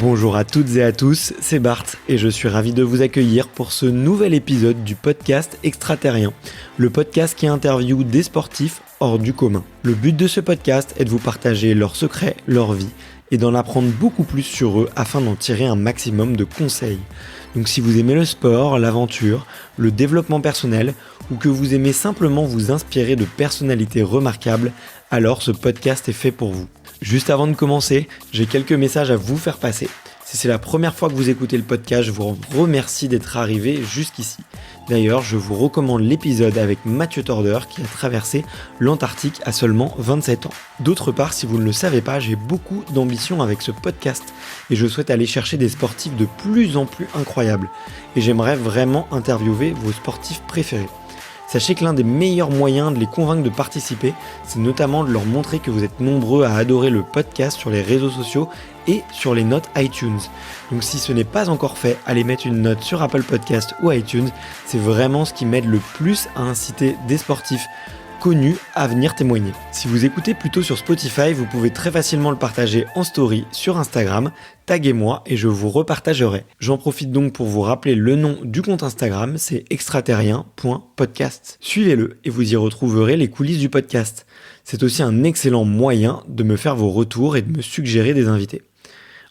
Bonjour à toutes et à tous, c'est Bart et je suis ravi de vous accueillir pour ce nouvel épisode du podcast Extraterrien, le podcast qui interviewe des sportifs hors du commun. Le but de ce podcast est de vous partager leurs secrets, leur vie et d'en apprendre beaucoup plus sur eux afin d'en tirer un maximum de conseils. Donc si vous aimez le sport, l'aventure, le développement personnel ou que vous aimez simplement vous inspirer de personnalités remarquables, alors ce podcast est fait pour vous. Juste avant de commencer, j'ai quelques messages à vous faire passer. Si c'est la première fois que vous écoutez le podcast, je vous remercie d'être arrivé jusqu'ici. D'ailleurs, je vous recommande l'épisode avec Mathieu Torder qui a traversé l'Antarctique à seulement 27 ans. D'autre part, si vous ne le savez pas, j'ai beaucoup d'ambition avec ce podcast et je souhaite aller chercher des sportifs de plus en plus incroyables. Et j'aimerais vraiment interviewer vos sportifs préférés. Sachez que l'un des meilleurs moyens de les convaincre de participer, c'est notamment de leur montrer que vous êtes nombreux à adorer le podcast sur les réseaux sociaux et sur les notes iTunes. Donc si ce n'est pas encore fait, allez mettre une note sur Apple Podcast ou iTunes, c'est vraiment ce qui m'aide le plus à inciter des sportifs connus à venir témoigner. Si vous écoutez plutôt sur Spotify, vous pouvez très facilement le partager en story sur Instagram, taguez-moi et je vous repartagerai. J'en profite donc pour vous rappeler le nom du compte Instagram, c'est extraterrien.podcast. Suivez-le et vous y retrouverez les coulisses du podcast. C'est aussi un excellent moyen de me faire vos retours et de me suggérer des invités.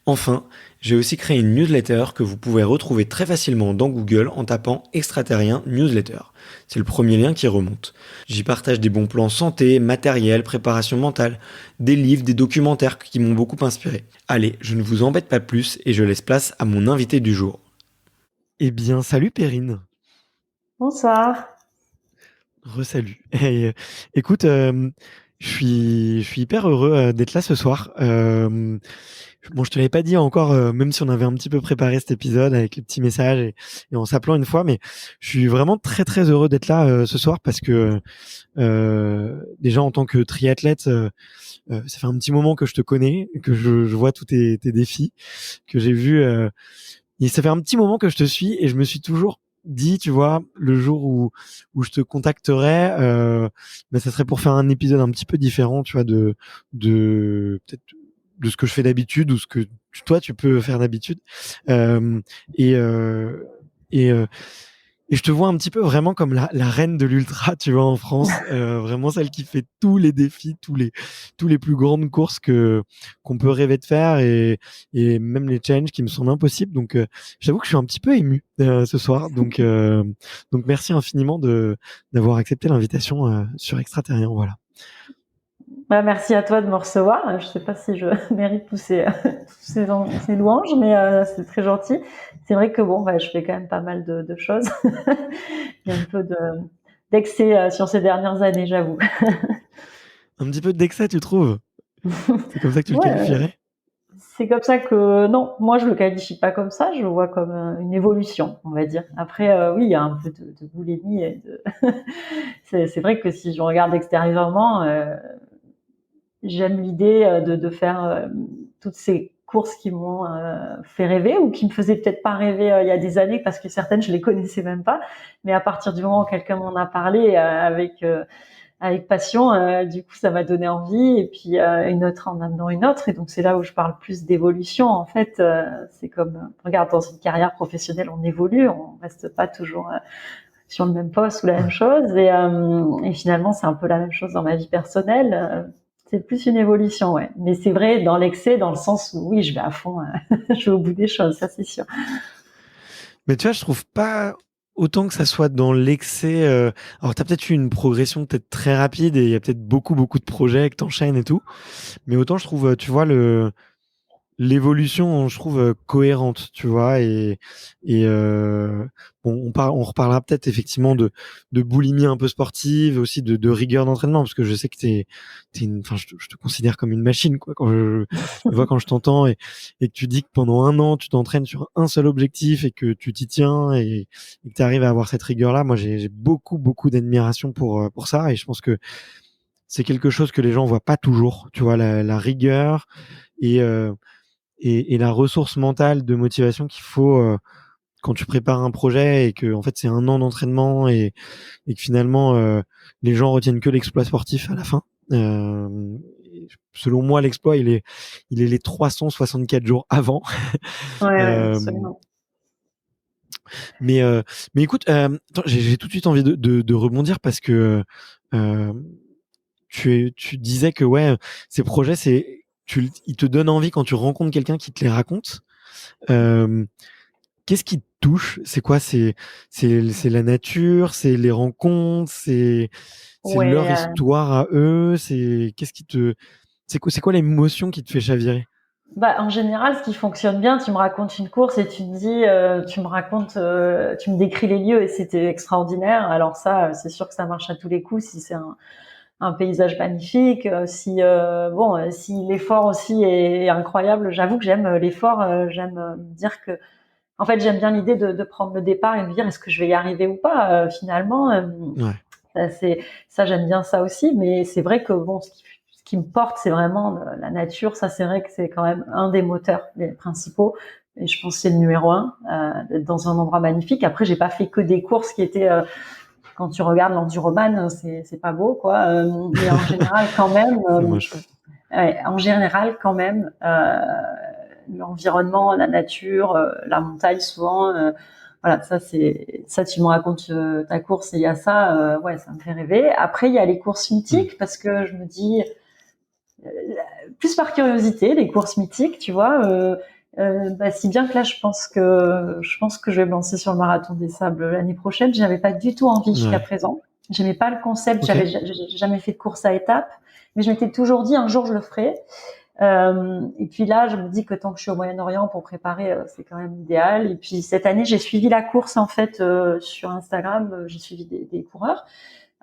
Enfin, j'ai aussi créé une newsletter que vous pouvez retrouver très facilement dans Google en tapant Extraterrien Newsletter. C'est le premier lien qui remonte. J'y partage des bons plans santé, matériel, préparation mentale, des livres, des documentaires qui m'ont beaucoup inspiré. Allez, je ne vous embête pas plus et je laisse place à mon invité du jour. Eh bien, salut Perrine. Bonsoir. Re-salut. Et, écoute, je suis hyper heureux d'être là ce soir. Bon, je te l'avais pas dit encore, même si on avait un petit peu préparé cet épisode avec les petits messages et en s'appelant une fois, mais je suis vraiment très très heureux d'être là ce soir parce que déjà en tant que triathlète, ça fait un petit moment que je te connais, que je vois tous tes défis, que j'ai vu, et ça fait un petit moment que je te suis et je me suis toujours dit, tu vois, le jour où je te contacterai, ça serait pour faire un épisode un petit peu différent, tu vois, de peut-être de ce que je fais d'habitude ou ce que toi tu peux faire d'habitude. Euh, et, euh, et, euh, et je te vois un petit peu vraiment comme la reine de l'ultra, tu vois, en France, vraiment celle qui fait tous les défis, tous les plus grandes courses qu'on peut rêver de faire et même les challenges qui me semblent impossibles. Donc, j'avoue que je suis un petit peu ému ce soir. Donc merci infiniment d'avoir accepté l'invitation sur Extraterrien. Voilà. Merci à toi de me recevoir. Je sais pas si je mérite tous ces louanges, mais c'est très gentil. C'est vrai que je fais quand même pas mal de choses. Il y a un peu d'excès sur ces dernières années, j'avoue. Un petit peu d'excès, tu trouves? C'est comme ça que tu le Ouais, qualifierais? c'est comme ça que non, moi je le qualifie pas comme ça. Je le vois comme une évolution, on va dire. Après, oui, il y a un peu de boulimie. C'est vrai que si je regarde extérieurement. J'aime l'idée de faire toutes ces courses qui m'ont fait rêver ou qui me faisaient peut-être pas rêver il y a des années parce que certaines je les connaissais même pas, mais à partir du moment où quelqu'un m'en a parlé avec passion, du coup ça m'a donné envie et puis une autre en amenant une autre et donc c'est là où je parle plus d'évolution en fait. C'est comme regarde dans une carrière professionnelle on évolue, on reste pas toujours sur le même poste ou la même Ouais. chose et finalement c'est un peu la même chose dans ma vie personnelle. C'est plus une évolution, ouais. Mais c'est vrai dans l'excès, dans le sens où oui, je vais à fond, je vais au bout des choses, ça c'est sûr. Mais tu vois, je trouve pas autant que ça soit dans l'excès. Alors, tu as peut-être eu une progression peut-être très rapide et il y a peut-être beaucoup, beaucoup de projets que t'enchaînes et tout. Mais autant je trouve, tu vois, l'évolution, je trouve cohérente, tu vois, et bon, on reparlera peut-être effectivement de boulimie un peu sportive, aussi de rigueur d'entraînement, parce que je sais que enfin, je te considère comme une machine, quoi, tu vois, quand je t'entends et que tu dis que pendant un an tu t'entraînes sur un seul objectif et que tu t'y tiens et que tu arrives à avoir cette rigueur-là, moi j'ai beaucoup, beaucoup d'admiration pour ça, et je pense que c'est quelque chose que les gens voient pas toujours, tu vois, la rigueur et euh, et la ressource mentale de motivation qu'il faut quand tu prépares un projet et que en fait c'est un an d'entraînement et que finalement les gens retiennent que l'exploit sportif à la fin. selon moi, l'exploit, il est les 364 jours avant. Ouais, Euh, absolument. mais, euh, mais écoute, attends, j'ai tout de suite envie de rebondir parce que euh, tu disais que ouais, ces projets, ils te donnent envie quand tu rencontres quelqu'un qui te les raconte. Euh, Qu'est-ce qui te touche? C'est quoi? C'est la nature, c'est les rencontres, c'est leur Ouais, histoire à eux. C'est quoi l'émotion qui te fait chavirer? bah, en général, ce qui fonctionne bien, tu me racontes une course et tu me dis, tu me racontes, tu me décris les lieux et c'était extraordinaire. Alors ça, c'est sûr que ça marche à tous les coups si c'est un paysage magnifique, si bon, si l'effort aussi est incroyable. J'avoue que j'aime l'effort, j'aime me dire que, en fait, j'aime bien l'idée de prendre le départ et me dire est-ce que je vais y arriver ou pas finalement. Ouais. C'est ça, j'aime bien ça aussi, mais c'est vrai que bon, ce qui me porte, c'est vraiment la nature. Ça, c'est vrai que c'est quand même un des moteurs les principaux. Et je pense que c'est le numéro un, d'être dans un endroit magnifique. Après, j'ai pas fait que des courses qui étaient, quand tu regardes l'enduroman, c'est pas beau, quoi. Mais en général, quand même, C'est moche, ouais. ouais, en général, quand même, l'environnement, la nature, la montagne, souvent. Voilà, ça tu me racontes ta course et il y a ça, ouais, ça me fait rêver. Après, il y a les courses Hmm. mythiques parce que je me dis, euh, plus par curiosité, les courses mythiques, tu vois. Bah, si bien que là, je pense que je vais me lancer sur le marathon des sables l'année prochaine. J'avais pas du tout envie jusqu'à Ouais. présent. J'aimais pas le concept. Ok. J'ai jamais fait de course à étapes, mais je m'étais toujours dit un jour je le ferai. Et puis là, je me dis que tant que je suis au Moyen-Orient pour préparer, c'est quand même idéal. Et puis cette année, j'ai suivi la course en fait sur Instagram. J'ai suivi des coureurs.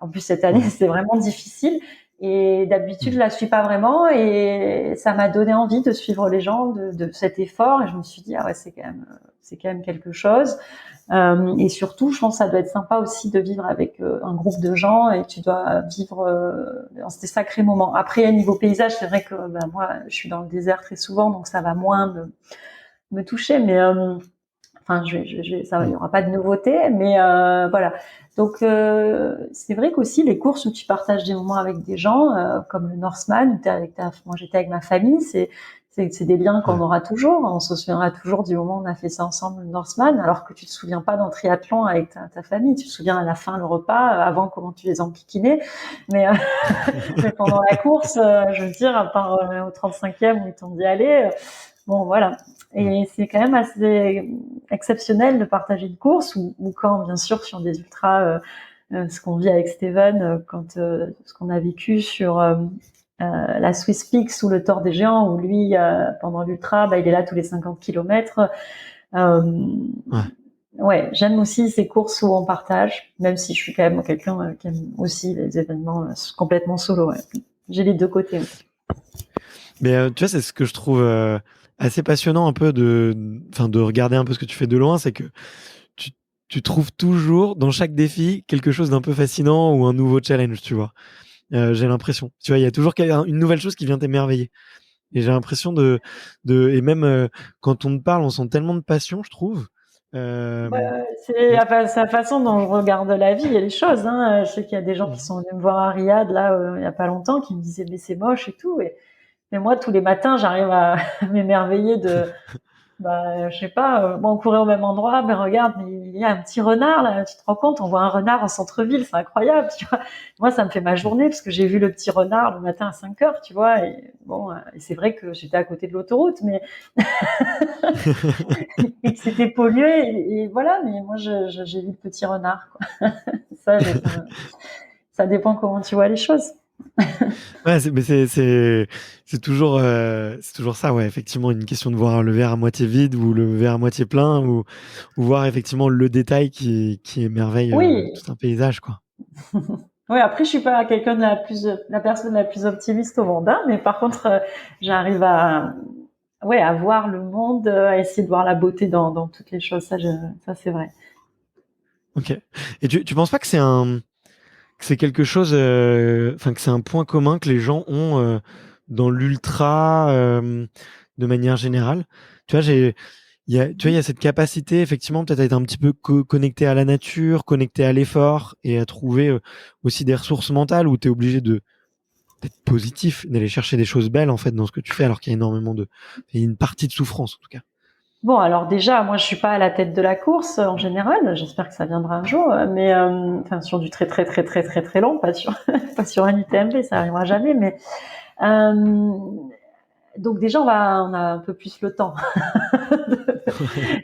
En plus cette année, Ouais. c'est vraiment difficile. Et d'habitude, je Hmm. la suis pas vraiment. Et ça m'a donné envie de suivre les gens, de cet effort. Et je me suis dit ah ouais, c'est quand même quelque chose. Et surtout, je pense que ça doit être sympa aussi de vivre avec un groupe de gens et tu dois vivre dans ces sacrés moments. Après, niveau paysage, c'est vrai que moi, je suis dans le désert très souvent, donc ça va moins me toucher. Mais enfin, ça, il Hmm. y aura pas de nouveauté, mais voilà. Donc, c'est vrai qu'aussi les courses où tu partages des moments avec des gens, comme le Norseman, où moi j'étais avec ma famille, c'est des liens qu'on Ouais. aura toujours. On se souviendra toujours du moment où on a fait ça ensemble, le Norseman, alors que tu te souviens pas d'un triathlon avec ta famille. Tu te souviens à la fin le repas, avant comment tu les enquiquinais. Mais, mais pendant la course, je veux dire, à part au 35e où ils t'ont dit allez, bon voilà. Hmm. Et c'est quand même assez exceptionnel de partager une course ou quand, bien sûr, sur des ultras, ce qu'on vit avec Steven, ce qu'on a vécu sur la Swiss Peaks ou le Tour des Géants, où lui, pendant l'ultra, il est là tous les 50 kilomètres. Euh, Ouais. ouais, j'aime aussi ces courses où on partage, même si je suis quand même quelqu'un qui aime aussi les événements complètement solo. Ouais. J'ai les deux côtés. Mais tu vois, c'est ce que je trouve assez passionnant un peu enfin, de regarder un peu ce que tu fais de loin, c'est que tu, tu trouves toujours dans chaque défi quelque chose d'un peu fascinant ou un nouveau challenge, tu vois. J'ai l'impression. Tu vois, il y a toujours une nouvelle chose qui vient t'émerveiller. Et j'ai l'impression et même quand on te parle, on sent tellement de passion, je trouve. Euh, Bah, c'est et- la façon dont je regarde la vie et les choses. Hein. Je sais qu'il y a des gens qui Mhm. sont venus me voir à Riyad là il y a pas longtemps, qui me disaient mais c'est moche et tout. Mais moi tous les matins j'arrive à m'émerveiller de je sais pas, bon, on courait au même endroit, mais regarde, mais il y a un petit renard là, tu te rends compte, on voit un renard en centre-ville, c'est incroyable, tu vois. Moi, ça me fait ma journée parce que j'ai vu le petit renard le matin à 5 heures, tu vois. Et bon, et c'est vrai que j'étais à côté de l'autoroute, mais et que c'était pollué, et voilà. Mais moi, j'ai vu le petit renard, quoi. Ça, ça dépend comment tu vois les choses. Ouais, mais c'est toujours ça, ouais. Effectivement, une question de voir le verre à moitié vide ou le verre à moitié plein ou voir effectivement le détail qui émerveille Oui, tout un paysage, quoi. oui. Après, je suis pas quelqu'un de la personne la plus optimiste au monde, hein, mais par contre, j'arrive à voir le monde, à essayer de voir la beauté dans toutes les choses. Ça c'est vrai. Ok. Et tu penses pas que que c'est quelque chose, enfin que c'est un point commun que les gens ont dans l'ultra de manière générale. Tu vois, tu vois, il y a cette capacité effectivement peut-être à être un petit peu connecté à la nature, connecté à l'effort et à trouver aussi des ressources mentales où tu es obligé d'être positif, d'aller chercher des choses belles en fait dans ce que tu fais, alors qu'il y a énormément il y a une partie de souffrance en tout cas. Bon, alors déjà, moi, je suis pas à la tête de la course en général. J'espère que ça viendra un jour, mais enfin sur du très très très très très très long, pas sur pas sur un UTMB, ça arrivera jamais. Mais euh, donc déjà, on a un peu plus le temps.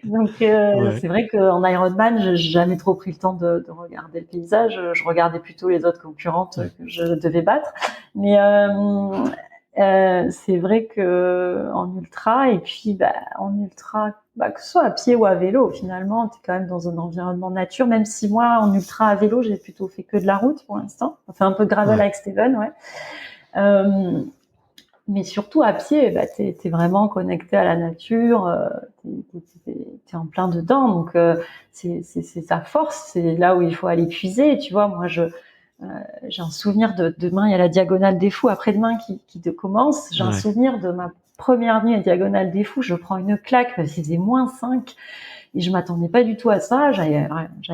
Donc Ouais, c'est vrai qu'en Ironman, j'ai jamais trop pris le temps de regarder le paysage. Je regardais plutôt les autres concurrentes ouais, que je devais battre. Mais c'est vrai que en ultra et puis en ultra, que ce soit à pied ou à vélo, finalement, t'es quand même dans un environnement nature. Même si moi, en ultra à vélo, j'ai plutôt fait que de la route pour l'instant. On fait un peu de gravel ouais, avec Steven, ouais. Euh, mais surtout à pied, t'es vraiment connecté à la nature, t'es en plein dedans, donc c'est sa force, c'est là où il faut aller puiser. Tu vois, moi j'ai un souvenir de demain, il y a la diagonale des fous, après-demain qui te commence. J'ai un ouais, souvenir de ma première nuit à diagonale des fous, je prends une claque parce qu'il faisait -5 et je m'attendais pas du tout à ça. J'avais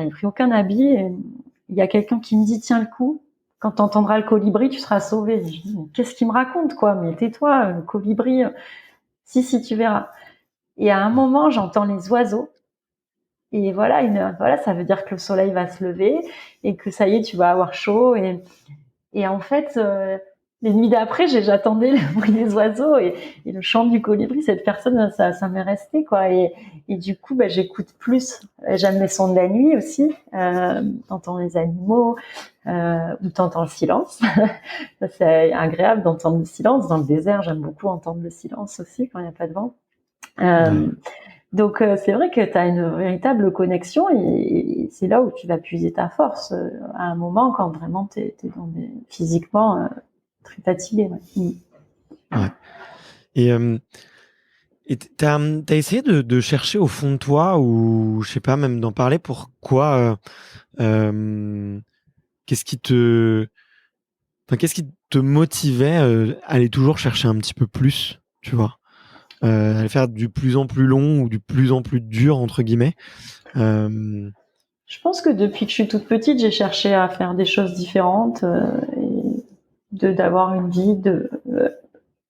pris aucun habit. Et il y a quelqu'un qui me dit tiens le coup. Quand tu entendras le colibri, tu seras sauvé. Je dis, mais qu'est-ce qu'il me raconte, quoi? Mais tais-toi, le colibri. Si, tu verras. Et à un moment, j'entends les oiseaux. Et voilà, voilà, ça veut dire que le soleil va se lever et que ça y est, tu vas avoir chaud. Et en fait, les nuits d'après, j'attendais le bruit des oiseaux et le chant du colibri. Cette personne, ça m'est resté, quoi. Et du coup, j'écoute plus. J'aime les sons de la nuit aussi. T'entends les animaux ou t'entends le silence. Ça, c'est agréable d'entendre le silence. Dans le désert, j'aime beaucoup entendre le silence aussi quand il n'y a pas de vent. ouais. Euh, donc c'est vrai que tu as une véritable connexion et c'est là où tu vas puiser ta force à un moment quand vraiment t'es dans physiquement très fatigué. Ouais. Ouais. Et t'as essayé de chercher au fond de toi, ou je sais pas, même d'en parler, pourquoi, euh, qu'est-ce qui te, enfin, qu'est-ce qui te motivait à aller toujours chercher un petit peu plus, tu vois, à aller faire du plus en plus long ou du plus en plus dur entre guillemets. Euh, Je pense que depuis que je suis toute petite, j'ai cherché à faire des choses différentes et d'avoir une vie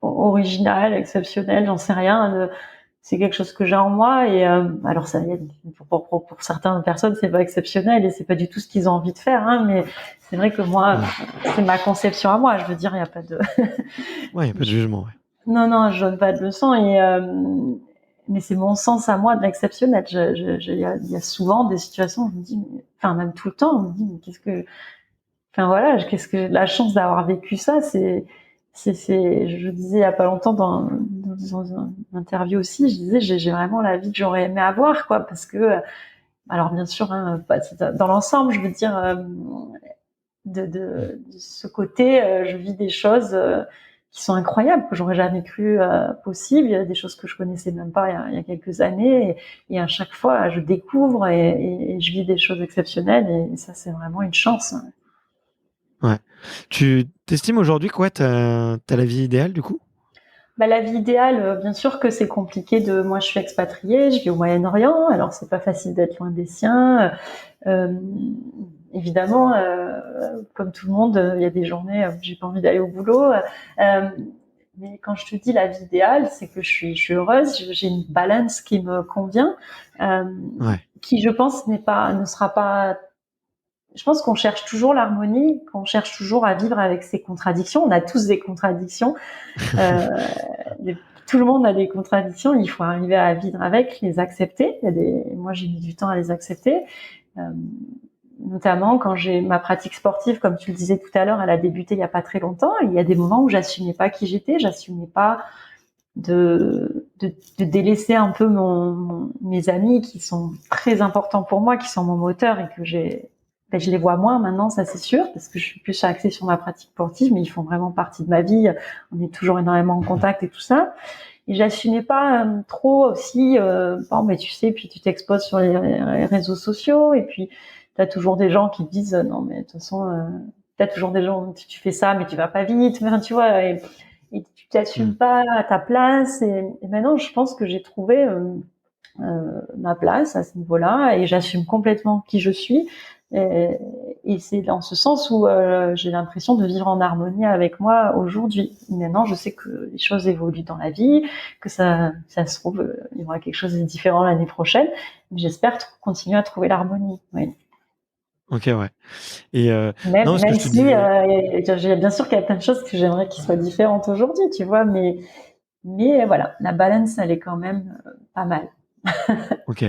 originale, exceptionnelle, j'en sais rien. C'est quelque chose que j'ai en moi et alors ça y est, pour certaines personnes c'est pas exceptionnel et c'est pas du tout ce qu'ils ont envie de faire, hein, mais c'est vrai que moi ouais, c'est ma conception à moi. Je veux dire, il y a pas de ouais, y a pas de jugement. Ouais. non, je donne pas de leçons et mais c'est mon sens à moi de l'exceptionnel. Il y a souvent des situations où je me dis, enfin même tout le temps, on me dit mais qu'est-ce que enfin voilà, qu'est-ce que la chance d'avoir vécu ça, je disais il y a pas longtemps dans une interview aussi, je disais j'ai vraiment la vie que j'aurais aimé avoir, quoi, parce que alors bien sûr, hein, dans l'ensemble, je veux dire de ce côté, je vis des choses qui sont incroyables que j'aurais jamais cru possible. Il y a des choses que je connaissais même pas il y a quelques années et à chaque fois je découvre et je vis des choses exceptionnelles et ça c'est vraiment une chance. Ouais. Tu t'estimes aujourd'hui quoi, t'as la vie idéale du coup? La vie idéale, bien sûr que c'est compliqué moi je suis expatriée, je vis au Moyen-Orient, alors c'est pas facile d'être loin des siens. Euh, évidemment, comme tout le monde, il y a des journées où j'ai pas envie d'aller au boulot. Euh, mais quand je te dis la vie idéale, c'est que je suis heureuse, j'ai une balance qui me convient, euh, Ouais. qui je pense ne sera pas. Je pense qu'on cherche toujours l'harmonie, qu'on cherche toujours à vivre avec ses contradictions. On a tous des contradictions. Euh, Tout le monde a des contradictions, il faut arriver à vivre avec, les accepter. Moi, j'ai mis du temps à les accepter, euh, notamment quand j'ai ma pratique sportive, comme tu le disais tout à l'heure, elle a débuté il y a pas très longtemps. Il y a des moments où j'assumais pas qui j'étais, j'assumais pas de délaisser un peu mes amis qui sont très importants pour moi, qui sont mon moteur et que je les vois moins maintenant, ça c'est sûr, parce que je suis plus axée sur ma pratique sportive, mais ils font vraiment partie de ma vie. On est toujours énormément en contact et tout ça. Et j'assumais pas trop aussi. Bon, mais tu sais, puis tu t'exposes sur les réseaux sociaux et puis t'as toujours des gens qui te disent non, mais de toute façon, t'as toujours des gens tu fais ça, mais tu vas pas vite. Enfin, tu vois, et tu Hmm. t'assumes pas à ta place. Et maintenant, je pense que j'ai trouvé ma place à ce niveau-là et j'assume complètement qui je suis. Et, et c'est dans ce sens où j'ai l'impression de vivre en harmonie avec moi aujourd'hui. Maintenant, je sais que les choses évoluent dans la vie, que ça se trouve, il y aura quelque chose de différent l'année prochaine. Mais j'espère continuer à trouver l'harmonie. Oui. Ok, ouais. Et non, parce que Même je te si, disais. bien sûr qu'il y a plein de choses que j'aimerais qu'ils soient différentes aujourd'hui, tu vois, mais voilà, la balance, elle est quand même pas mal. Ok.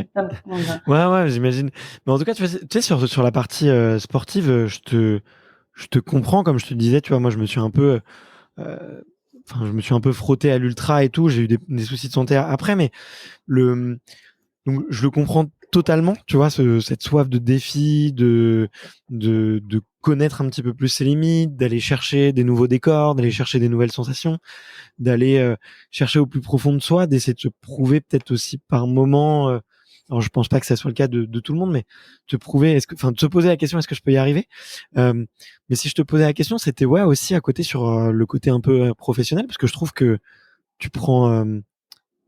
Ouais, j'imagine. Mais en tout cas, tu sais, sur la partie sportive, je te comprends, comme je te disais, tu vois, moi, euh, je me suis un peu frotté à l'ultra et tout. J'ai eu des soucis de santé après, mais le, donc, je le comprends totalement, tu vois, cette soif de défi, de connaître un petit peu plus ses limites, d'aller chercher des nouveaux décors, d'aller chercher des nouvelles sensations, d'aller chercher au plus profond de soi, d'essayer de se prouver peut-être aussi par moment. Alors, je pense pas que ça soit le cas de tout le monde, mais te prouver, de se poser la question, est-ce que je peux y arriver? Mais si je te posais la question, c'était ouais aussi à côté sur le côté un peu professionnel, parce que je trouve que tu prends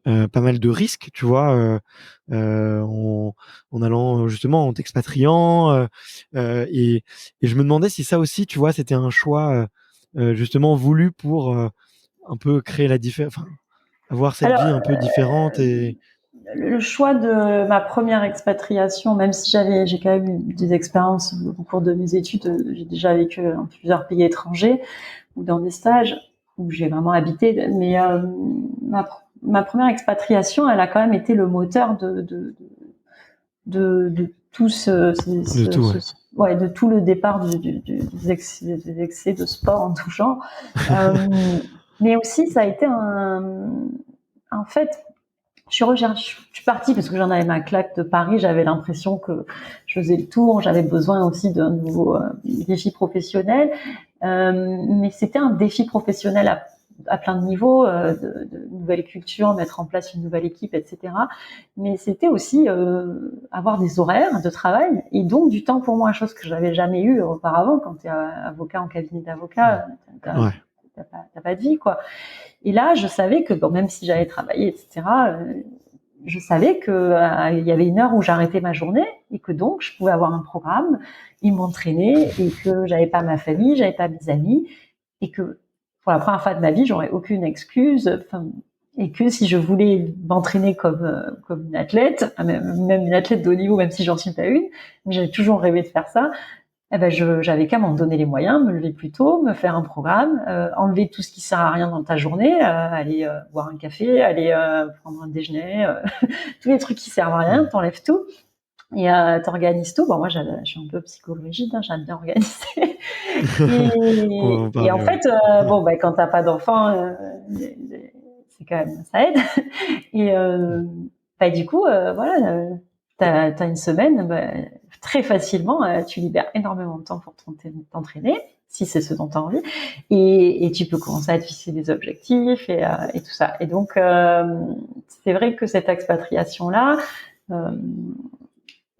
pas mal de risques, tu vois, en allant justement en t'expatriant, et je me demandais si ça aussi, tu vois, c'était un choix justement voulu pour un peu créer la différence, enfin, avoir cette Alors, vie un peu différente et le choix de ma première expatriation, même si j'ai quand même eu des expériences au cours de mes études, j'ai déjà vécu dans plusieurs pays étrangers ou dans des stages où j'ai vraiment habité, mais ma première expatriation, elle a quand même été le moteur de tout de tout, ouais. ouais, de tout le départ des excès de sport en tout genre. Mais aussi, ça a été en fait, je suis partie parce que j'en avais ma claque de Paris. J'avais l'impression que je faisais le tour. J'avais besoin aussi d'un nouveau défi professionnel. Mais c'était un défi professionnel à plein de niveaux, de nouvelles cultures, mettre en place une nouvelle équipe, etc. Mais c'était aussi avoir des horaires de travail et donc du temps pour moi, chose que j'avais jamais eu auparavant. Quand tu es avocat en cabinet d'avocat, Ouais. t'as pas de vie, quoi. Et là, je savais que bon, même si j'allais travailler, etc., je savais que il y avait une heure où j'arrêtais ma journée et que donc je pouvais avoir un programme, ils m'entraînaient et que j'avais pas ma famille, j'avais pas mes amis et que pour la première fois de ma vie, j'aurais aucune excuse. Enfin, et que si je voulais m'entraîner comme une athlète, même une athlète de haut niveau, même si j'en suis pas une, mais j'avais toujours rêvé de faire ça, eh ben j'avais qu'à m'en donner les moyens, me lever plus tôt, me faire un programme, enlever tout ce qui sert à rien dans ta journée, aller boire un café, aller prendre un déjeuner, tous les trucs qui servent à rien, t'enlèves tout et t'organises tout. Bon, moi, je suis un peu psychorigide, hein, j'aime bien organiser. On va en Et en parler, ouais. fait, bon, bah, quand t'as pas d'enfant, c'est quand même ça aide. Et bah, du coup, voilà, t'as une semaine, bah, très facilement, tu libères énormément de temps pour t'entraîner, si c'est ce dont tu as envie, et tu peux commencer à te fixer des objectifs et tout ça. Et donc, c'est vrai que cette expatriation-là, euh,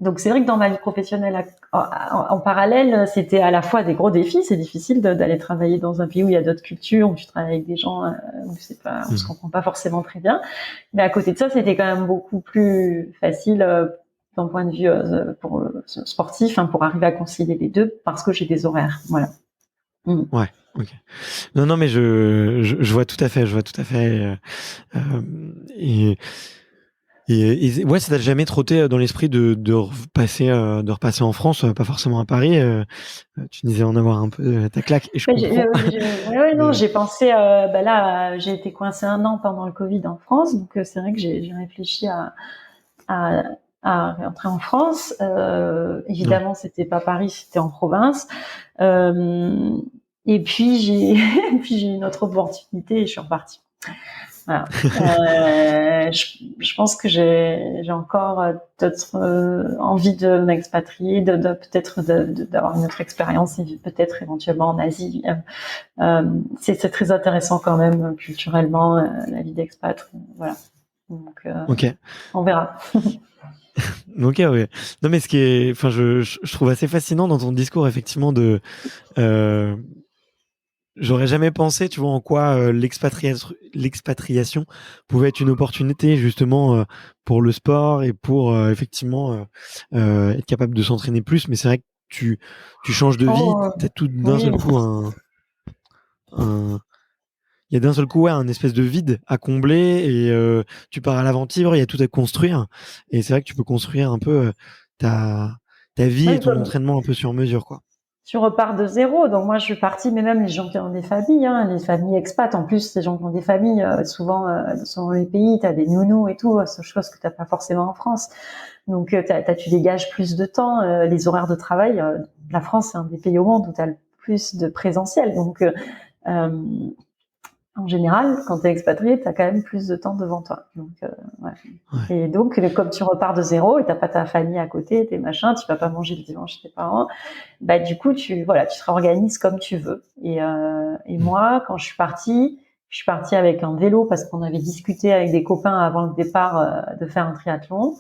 donc c'est vrai que dans ma vie professionnelle, en parallèle, c'était à la fois des gros défis. C'est difficile d'aller travailler dans un pays où il y a d'autres cultures, où tu travailles avec des gens où on se comprend pas forcément très bien. Mais à côté de ça, c'était quand même beaucoup plus facile d'un point de vue sportif, hein, pour arriver à concilier les deux, parce que j'ai des horaires. Voilà. Mm. Ouais, ok. Non, non, mais je vois tout à fait, je vois tout à fait. Et, ouais, ça t'a jamais trotté dans l'esprit de repasser en France, pas forcément à Paris. Tu disais en avoir un peu ta claque, et je comprends. Ouais, non, Mais j'ai pensé, bah là, j'ai été coincée un an pendant le Covid en France, donc c'est vrai que j'ai réfléchi à, à rentrer en France. ouais, Évidemment, c'était pas Paris, c'était en province. Euh, et puis puis j'ai eu une autre opportunité et je suis repartie. Voilà. Je pense que j'ai encore d'autres envie de m'expatrier, de peut-être d'avoir une autre expérience et peut-être éventuellement en Asie. C'est très intéressant quand même culturellement la vie d'expat. Voilà. Donc ok, on verra. ok, ouais. Non, mais ce qui est, enfin, je trouve assez fascinant dans ton discours, effectivement, euh, j'aurais jamais pensé, tu vois, en quoi l'expatriation pouvait être une opportunité justement pour le sport et pour effectivement être capable de s'entraîner plus. Mais c'est vrai que tu changes de vie, Oh, t'as tout d'un oui, seul coup un il y a d'un seul coup ouais, un espèce de vide à combler et tu pars à l'aventure, il y a tout à construire et c'est vrai que tu peux construire un peu ta vie et oui, ton comme entraînement un peu sur mesure quoi. tu repars de zéro. Donc moi, je suis partie, mais même les gens qui ont des familles, hein, les familles expats. En plus, les gens qui ont des familles, souvent, selon les pays, t'as des nounous et tout, chose que t'as pas forcément en France. Donc, tu dégages plus de temps. Les horaires de travail, la France, c'est un des pays au monde où t'as le plus de présentiel. Donc, euh, en général, quand t'es expatrié, t'as quand même plus de temps devant toi. Donc, ouais. Ouais. Et donc, comme tu repars de zéro et t'as pas ta famille à côté, tes machins, tu vas pas manger le dimanche chez tes parents, bah du coup, tu te réorganises comme tu veux. Et Mmh. moi, quand je suis partie avec un vélo parce qu'on avait discuté avec des copains avant le départ de faire un triathlon.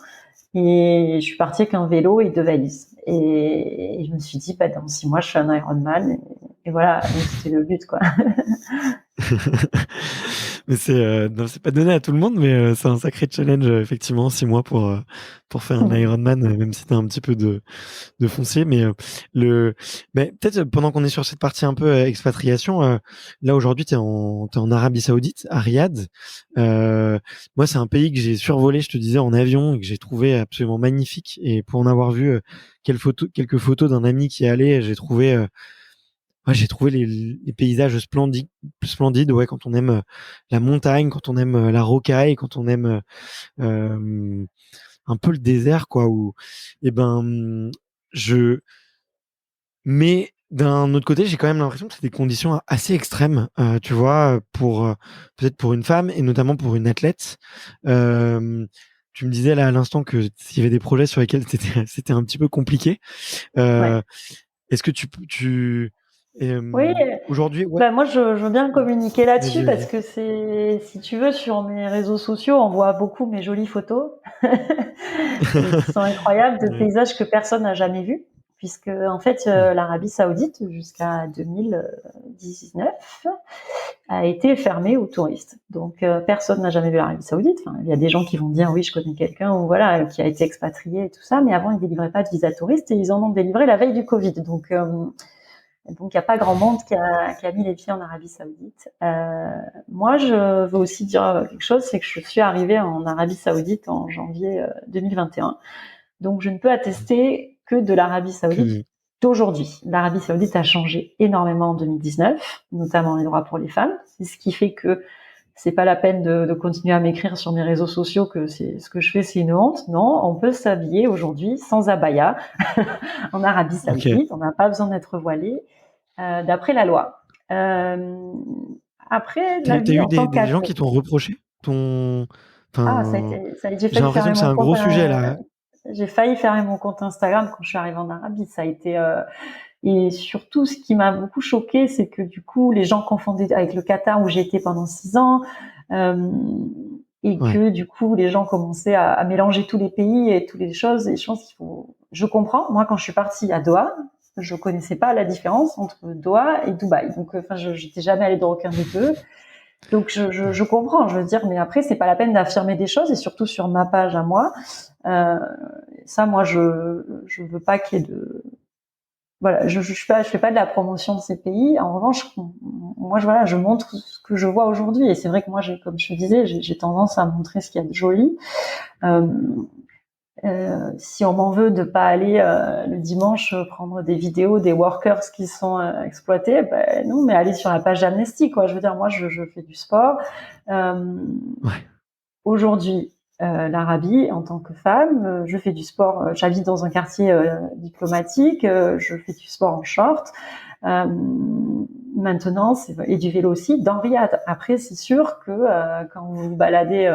Et je suis partie avec un vélo et 2 valises. Et je me suis dit, bah dans 6 mois, je fais un Ironman. Et voilà, donc c'était le but, quoi. Mais non, c'est pas donné à tout le monde, mais c'est un sacré challenge, effectivement, 6 mois pour faire un Ironman, même si t'as un petit peu de foncier. Mais peut-être pendant qu'on est sur cette partie un peu expatriation, là aujourd'hui t'es en Arabie Saoudite, à Riyad. Moi, c'est un pays que j'ai survolé, je te disais, en avion et que j'ai trouvé absolument magnifique. Et pour en avoir vu quelques photos d'un ami qui est allé, j'ai trouvé les paysages splendides, ouais, quand on aime la montagne, quand on aime la rocaille, quand on aime un peu le désert, quoi. Eh ben, je, mais d'un autre côté, j'ai quand même l'impression que c'est des conditions assez extrêmes, tu vois, peut-être pour une femme et notamment pour une athlète. Euh, Tu me disais là à l'instant que s'il y avait des projets sur lesquels c'était un petit peu compliqué. Ouais. Euh, Est-ce que Oui, aujourd'hui, ouais, bah moi je veux bien communiquer vas-y, là-dessus parce vas-y. que c'est, si tu veux, sur mes réseaux sociaux, on voit beaucoup mes jolies photos et qui sont incroyables de Ouais. paysages que personne n'a jamais vus, puisque en fait Hmm. l'Arabie Saoudite jusqu'à 2019 a été fermée aux touristes. Donc personne n'a jamais vu l'Arabie Saoudite. Enfin, il y a des gens qui vont dire oui, je connais quelqu'un ou voilà qui a été expatrié et tout ça, mais avant ils délivraient pas de visa touriste et ils en ont délivré la veille du Covid. Donc, il n'y a pas grand monde qui a mis les pieds en Arabie Saoudite. Moi, je veux aussi dire quelque chose, c'est que je suis arrivée en Arabie Saoudite en janvier 2021. Donc, je ne peux attester que de l'Arabie Saoudite Que, d'aujourd'hui. L'Arabie Saoudite a changé énormément en 2019, notamment les droits pour les femmes. C'est ce qui fait que c'est pas la peine de continuer à m'écrire sur mes réseaux sociaux que c'est ce que je fais, c'est une honte. Non, on peut s'habiller aujourd'hui sans abaya en Arabie ok. Saoudite. On n'a pas besoin d'être voilé d'après la loi. Après, la T'as vie eu en tant des gens qu'athlète. qui t'ont reproché ton, Ah, enfin, j'ai j'ai failli l'impression fermer que c'est mon un compte. gros sujet là. J'ai failli fermer mon compte Instagram quand je suis arrivée en Arabie. Ça a été et surtout, ce qui m'a beaucoup choquée, c'est que du coup, les gens confondaient avec le Qatar où j'ai été pendant 6 ans. Euh, et Ouais. que du coup, les gens commençaient à mélanger tous les pays et toutes les choses. Et je pense qu'il faut. Je comprends. Moi, quand je suis partie à Doha, je connaissais pas la différence entre Doha et Dubaï. Donc, enfin, je j'étais jamais allée dans aucun des deux. Donc, je comprends. Je veux dire, mais après, c'est pas la peine d'affirmer des choses et surtout sur ma page à moi. Euh, Ça, moi, je veux pas qu'il y ait de voilà, je fais pas de la promotion de ces pays. En revanche, moi, voilà, je montre ce que je vois aujourd'hui. Et c'est vrai que moi, comme je te disais, j'ai tendance à montrer ce qu'il y a de joli. Euh, si on m'en veut de pas aller le dimanche prendre des vidéos des workers qui sont exploités, ben non, mais aller sur la page d'Amnesty, quoi. Je veux dire, moi, je fais du sport. Euh, Ouais. Aujourd'hui, l'Arabie, en tant que femme, je fais du sport. J'habite dans un quartier diplomatique. Je fais du sport en short. Euh, Maintenant, et du vélo aussi dans Riyad. Après, c'est sûr que quand vous vous baladez,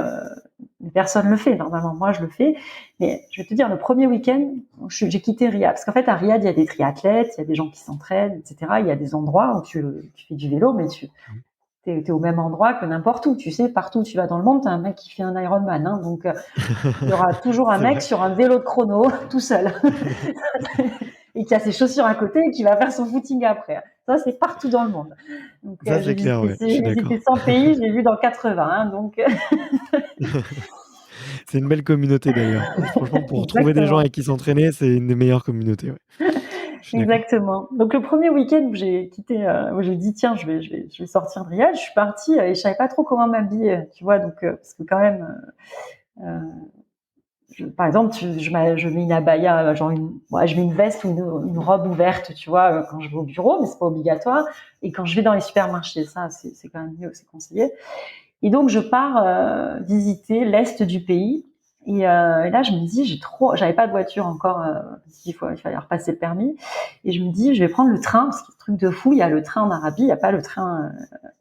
personne le fait. Normalement, moi, je le fais. Mais je vais te dire, le premier week-end, j'ai quitté Riyad. Parce qu'en fait, à Riyad, il y a des triathlètes, il y a des gens qui s'entraînent, etc. Il y a des endroits où tu fais du vélo, mais t'es au même endroit que n'importe où. Tu sais, partout où tu vas dans le monde, t'as un mec qui fait un Ironman. Hein, donc, il y aura toujours un C'est mec vrai. sur un vélo de chrono, tout seul, et qui a ses chaussures à côté et qui va faire son footing après. Ça, c'est partout dans le monde. Donc, Ça, j'ai c'est clair, ouais. Je j'ai suis visité d'accord. 100 pays, j'ai vu dans 80. Hein, donc, C'est une belle communauté d'ailleurs. Franchement, pour trouver des gens exactement. avec qui s'entraîner, c'est une des meilleures communautés. Ouais. je suis d'accord. Exactement. Donc le premier week-end où j'ai quitté, où je me dis tiens, je vais sortir de Riyad, je suis partie et je savais pas trop comment m'habiller, tu vois, donc parce que quand même, euh, par exemple, je mets une abaya, genre je mets une veste ou une robe ouverte, tu vois, quand je vais au bureau, mais c'est pas obligatoire. Et quand je vais dans les supermarchés, ça c'est quand même mieux, c'est conseillé. Et donc je pars visiter l'est du pays. Et là, je me dis, j'avais pas de voiture encore, parce qu'il fallait repasser le permis. Et je me dis, je vais prendre le train, parce que truc de fou, il y a le train en Arabie, il y a pas le train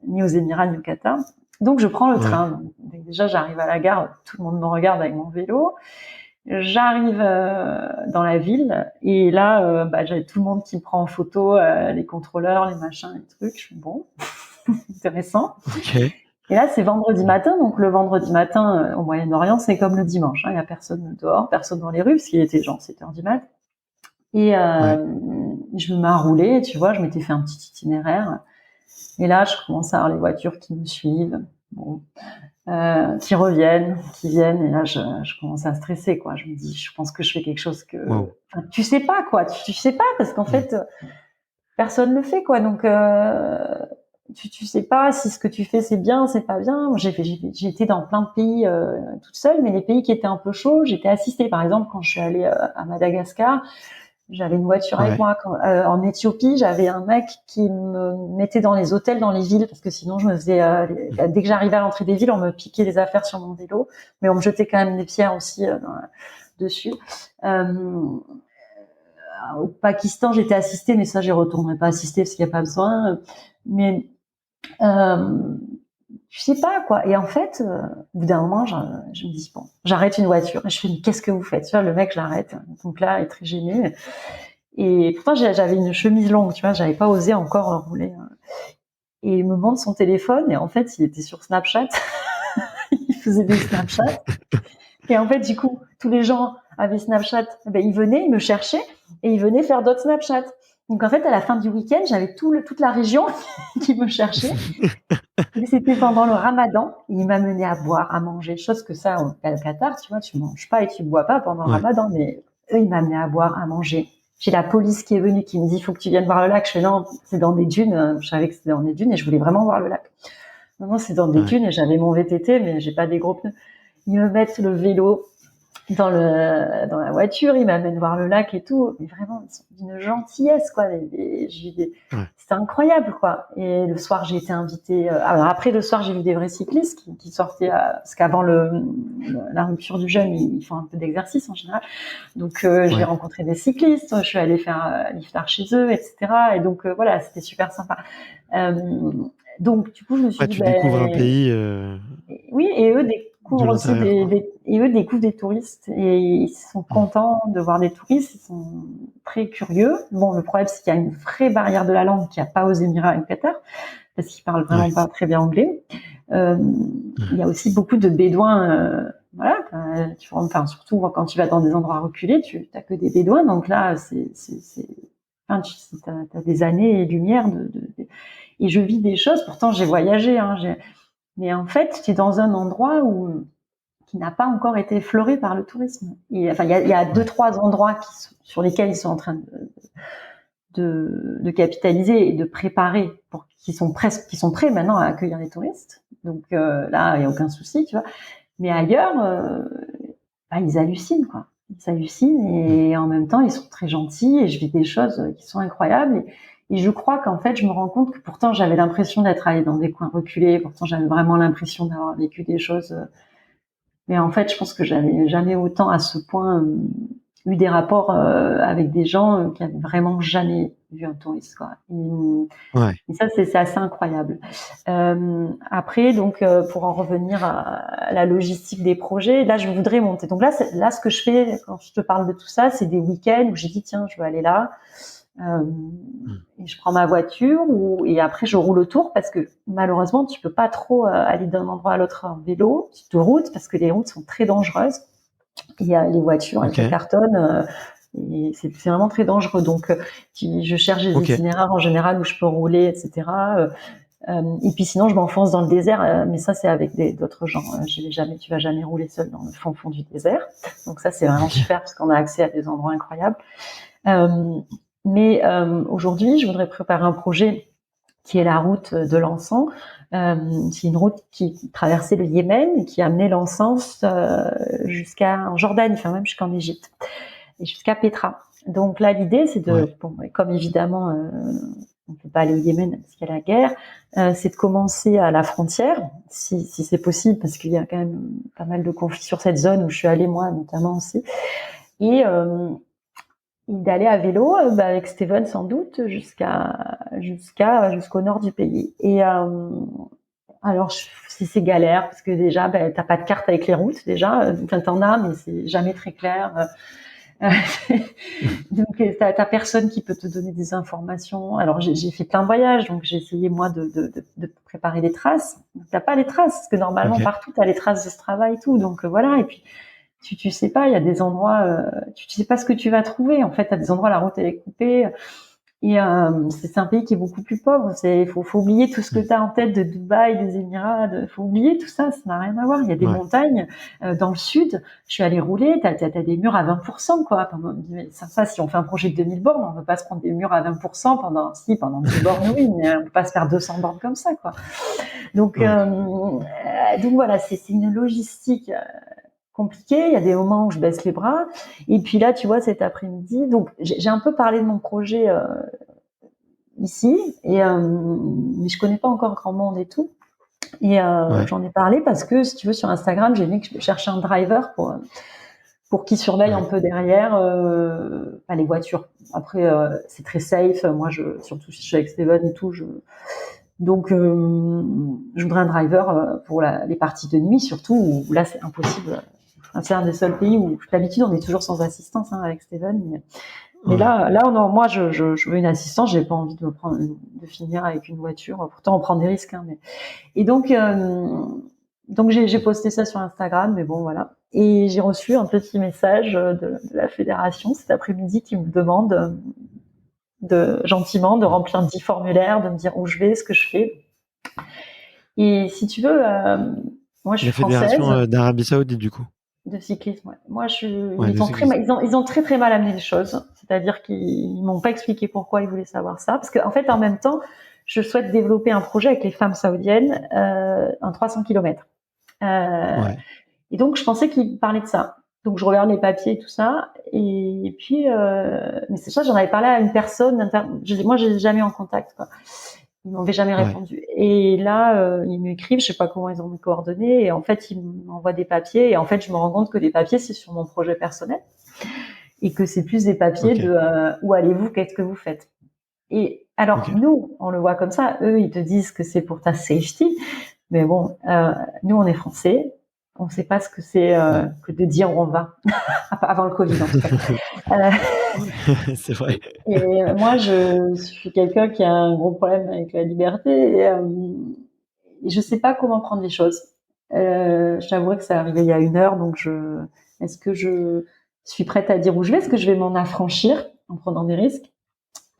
ni aux Émirats ni au Qatar. Donc je prends le Ouais. train. Donc, déjà, j'arrive à la gare, tout le monde me regarde avec mon vélo. J'arrive dans la ville et là, j'avais tout le monde qui me prend en photo, les contrôleurs, les machins, les trucs. Je suis bon, intéressant. Ok. Et là, c'est vendredi matin, donc le vendredi matin au Moyen-Orient, c'est comme le dimanche. Il y a personne dehors, personne dans les rues, parce qu'il était genre 7h du mat. Et Ouais. je me mets à rouler, tu vois, je m'étais fait un petit itinéraire. Et là, je commence à avoir les voitures qui me suivent. Bon. Qui viennent, et là je commence à stresser, quoi. Je me dis, je pense que je fais quelque chose Wow. enfin, tu sais pas, quoi. Tu sais pas parce qu'en fait personne le fait, quoi. Donc tu sais pas si ce que tu fais c'est bien, c'est pas bien. J'ai été dans plein de pays toute seule, mais les pays qui étaient un peu chauds, j'étais assistée. Par exemple, quand je suis allée à Madagascar, j'avais une voiture avec Ouais. moi. En Éthiopie, j'avais un mec qui me mettait dans les hôtels, dans les villes, parce que sinon je me faisais. Dès que j'arrivais à l'entrée des villes, on me piquait les affaires sur mon vélo, mais on me jetait quand même des pierres aussi dessus. Euh, Au Pakistan, j'étais assistée, mais ça, j'y retournerai pas assister parce qu'il n'y a pas besoin. Mais euh, je sais pas, quoi. Et en fait, au bout d'un moment, je me dis bon, j'arrête une voiture et je fais mais qu'est-ce que vous faites? Tu vois, le mec, je l'arrête. Donc là, il est très gêné. Et pourtant, j'avais une chemise longue, tu vois, j'avais pas osé encore rouler. Et il me montre son téléphone, et en fait, il était sur Snapchat. Il faisait des Snapchats. Et en fait, du coup, tous les gens avaient Snapchat. Ben, ils venaient, ils me cherchaient, et ils venaient faire d'autres Snapchats. Donc en fait, à la fin du week-end, j'avais toute la région qui me cherchait. Et c'était pendant le Ramadan. Il m'a mené à boire, à manger, chose que ça, au Qatar, tu vois, tu manges pas et tu bois pas pendant le Ouais. Ramadan, mais eux, il m'a amené à boire, à manger. J'ai la police qui est venue, qui me dit, faut que tu viennes voir le lac. Je fais, non, c'est dans des dunes. Je savais que c'était dans des dunes et je voulais vraiment voir le lac. Non, non, c'est dans des Ouais. dunes et j'avais mon VTT, mais j'ai pas des gros pneus. Ils me mettent le vélo dans la voiture, ils m'amènent voir le lac et tout. Mais vraiment, ils sont d'une gentillesse, quoi. Ouais. C'était incroyable, quoi. Et le soir, j'ai été invitée. Alors après, le soir, j'ai vu des vrais cyclistes qui sortaient, parce qu'avant la rupture du jeûne, ils font un peu d'exercice en général. Donc, j'ai Ouais. rencontré des cyclistes. Je suis allée faire l'iftar chez eux, etc. Et donc, voilà, c'était super sympa. Euh, donc, du coup, je me suis Ouais, dit, tu découvres un pays oui, et eux de découvrent aussi l'intérieur, quoi. et eux découvrent des touristes et ils sont Mm. contents de voir des touristes, ils sont très curieux. Bon, le problème c'est qu'il y a une vraie barrière de la langue qu'il n'y a pas aux Émirats et au Qatar parce qu'ils parlent vraiment Ouais. pas très bien anglais. Euh, il y a Ouais. aussi beaucoup de bédouins, voilà, tu vois, enfin surtout quand tu vas dans des endroits reculés, tu n'as que des bédouins, donc là enfin, t'as des années lumière et je vis des choses. Pourtant j'ai voyagé, hein, mais en fait, tu es dans un endroit qui n'a pas encore été effleuré par le tourisme. Et, enfin, il y a deux, Ouais. trois endroits sur lesquels ils sont en train de capitaliser et de préparer qui sont prêts maintenant à accueillir les touristes. Donc là, il n'y a aucun souci, tu vois. Mais ailleurs, ils hallucinent, quoi. Ils hallucinent Mm. et en même temps, ils sont très gentils et je vis des choses qui sont incroyables. Et je crois qu'en fait, je me rends compte que pourtant, j'avais l'impression d'être allée dans des coins reculés. Pourtant, j'avais vraiment l'impression d'avoir vécu des choses. Mais en fait, je pense que j'avais jamais autant à ce point eu des rapports avec des gens qui avaient vraiment jamais vu un touriste, quoi. Ouais. Et ça, c'est assez incroyable. Après, donc, pour en revenir à la logistique des projets, là, je voudrais monter. Donc là, ce que je fais quand je te parle de tout ça, c'est des week-ends où j'ai dit tiens, je veux aller là. Euh, Mm. et je prends ma voiture et après je roule autour parce que malheureusement tu peux pas trop aller d'un endroit à l'autre en vélo, de route parce que les routes sont très dangereuses. Il y a les voitures, elles te Ok. cartonnent. Et c'est vraiment très dangereux. Donc, je cherche des Ok. itinéraires en général où je peux rouler, etc. Et puis sinon, je m'enfonce dans le désert, mais ça, c'est avec d'autres gens. Tu vas jamais rouler seul dans le fond du désert. Donc ça, c'est vraiment Ok. super parce qu'on a accès à des endroits incroyables. Euh, Mais aujourd'hui, je voudrais préparer un projet qui est la route de l'encens. C'est une route qui traversait le Yémen et qui amenait l'encens jusqu'à en Jordanie, enfin même jusqu'en Égypte et jusqu'à Pétra. Donc là, l'idée, c'est de, comme évidemment, on ne peut pas aller au Yémen parce qu'il y a la guerre, c'est de commencer à la frontière, si c'est possible, parce qu'il y a quand même pas mal de conflits sur cette zone où je suis allée moi, notamment aussi, et d'aller à vélo avec Steven sans doute jusqu'au nord du pays. Et alors c'est galère parce que déjà t'as pas de carte avec les routes déjà, t'en as mais c'est jamais très clair. Donc t'as personne qui peut te donner des informations. Alors j'ai fait plein de voyages, donc j'ai essayé moi de préparer des traces. T'as pas les traces parce que normalement partout t'as les traces de ce travail et tout. Donc voilà. Et puis tu sais pas, il y a des endroits, tu sais pas ce que tu vas trouver. En fait, t'as des endroits la route elle est coupée. Et c'est un pays qui est beaucoup plus pauvre. Faut oublier tout ce que t'as en tête de Dubaï, des Émirats. Faut oublier tout ça. Ça n'a rien à voir. Il y a des montagnes dans le sud. Je suis allée rouler. T'as des murs à 20%, quoi. Ça, si on fait un projet de 2000 bornes, on ne peut pas se prendre des murs à 20% pendant 10 bornes, oui, mais on peut pas se faire 200 bornes comme ça, quoi. Donc voilà, c'est une logistique compliqué, il y a des moments où je baisse les bras, et puis là, tu vois, cet après-midi, donc j'ai un peu parlé de mon projet ici, et mais je connais pas encore grand monde et tout, et j'en ai parlé parce que, si tu veux, sur Instagram, j'ai dit que je cherchais un driver pour qui surveille un peu derrière les voitures. Après, c'est très safe, moi, surtout si je suis avec Steven et tout, donc, je voudrais un driver pour les parties de nuit, surtout, où là, c'est impossible. C'est un des seuls pays où, d'habitude, on est toujours sans assistance avec Steven. Mais là, non, moi, je veux une assistance. J'ai pas envie de finir avec une voiture. Pourtant, on prend des risques. Et donc j'ai posté ça sur Instagram. Mais bon, voilà. Et j'ai reçu un petit message de la fédération cet après-midi qui me demande gentiment de remplir 10 formulaires, de me dire où je vais, ce que je fais. Et si tu veux, moi, je suis française. La fédération d'Arabie Saoudite, du coup. De cyclisme, ouais. Moi, ils ont très mal amené les choses. C'est-à-dire qu'ils m'ont pas expliqué pourquoi ils voulaient savoir ça. Parce qu'en fait, en même temps, je souhaite développer un projet avec les femmes saoudiennes en 300 km. Et donc, je pensais qu'ils parlaient de ça. Donc, je regarde les papiers et tout ça. Et puis, mais c'est ça, j'en avais parlé à une personne. Moi, j'ai jamais eu en contact, quoi. Ils m'avaient jamais répondu. Et là, ils m'écrivent, je sais pas comment ils ont mes coordonnées, et en fait, ils m'envoient des papiers, et en fait, je me rends compte que les papiers, c'est sur mon projet personnel, et que c'est plus des papiers de où allez-vous, qu'est-ce que vous faites. Et alors, nous, on le voit comme ça, eux, ils te disent que c'est pour ta safety, mais bon, nous, on est français, on sait pas ce que c'est que de dire où on va, avant le Covid, en tout cas. C'est vrai. Et moi, je suis quelqu'un qui a un gros problème avec la liberté, et je sais pas comment prendre les choses. Je t'avouerai que ça arrivé il y a 1 heure, donc est-ce que je suis prête à dire où je vais? Est-ce que je vais m'en affranchir en prenant des risques?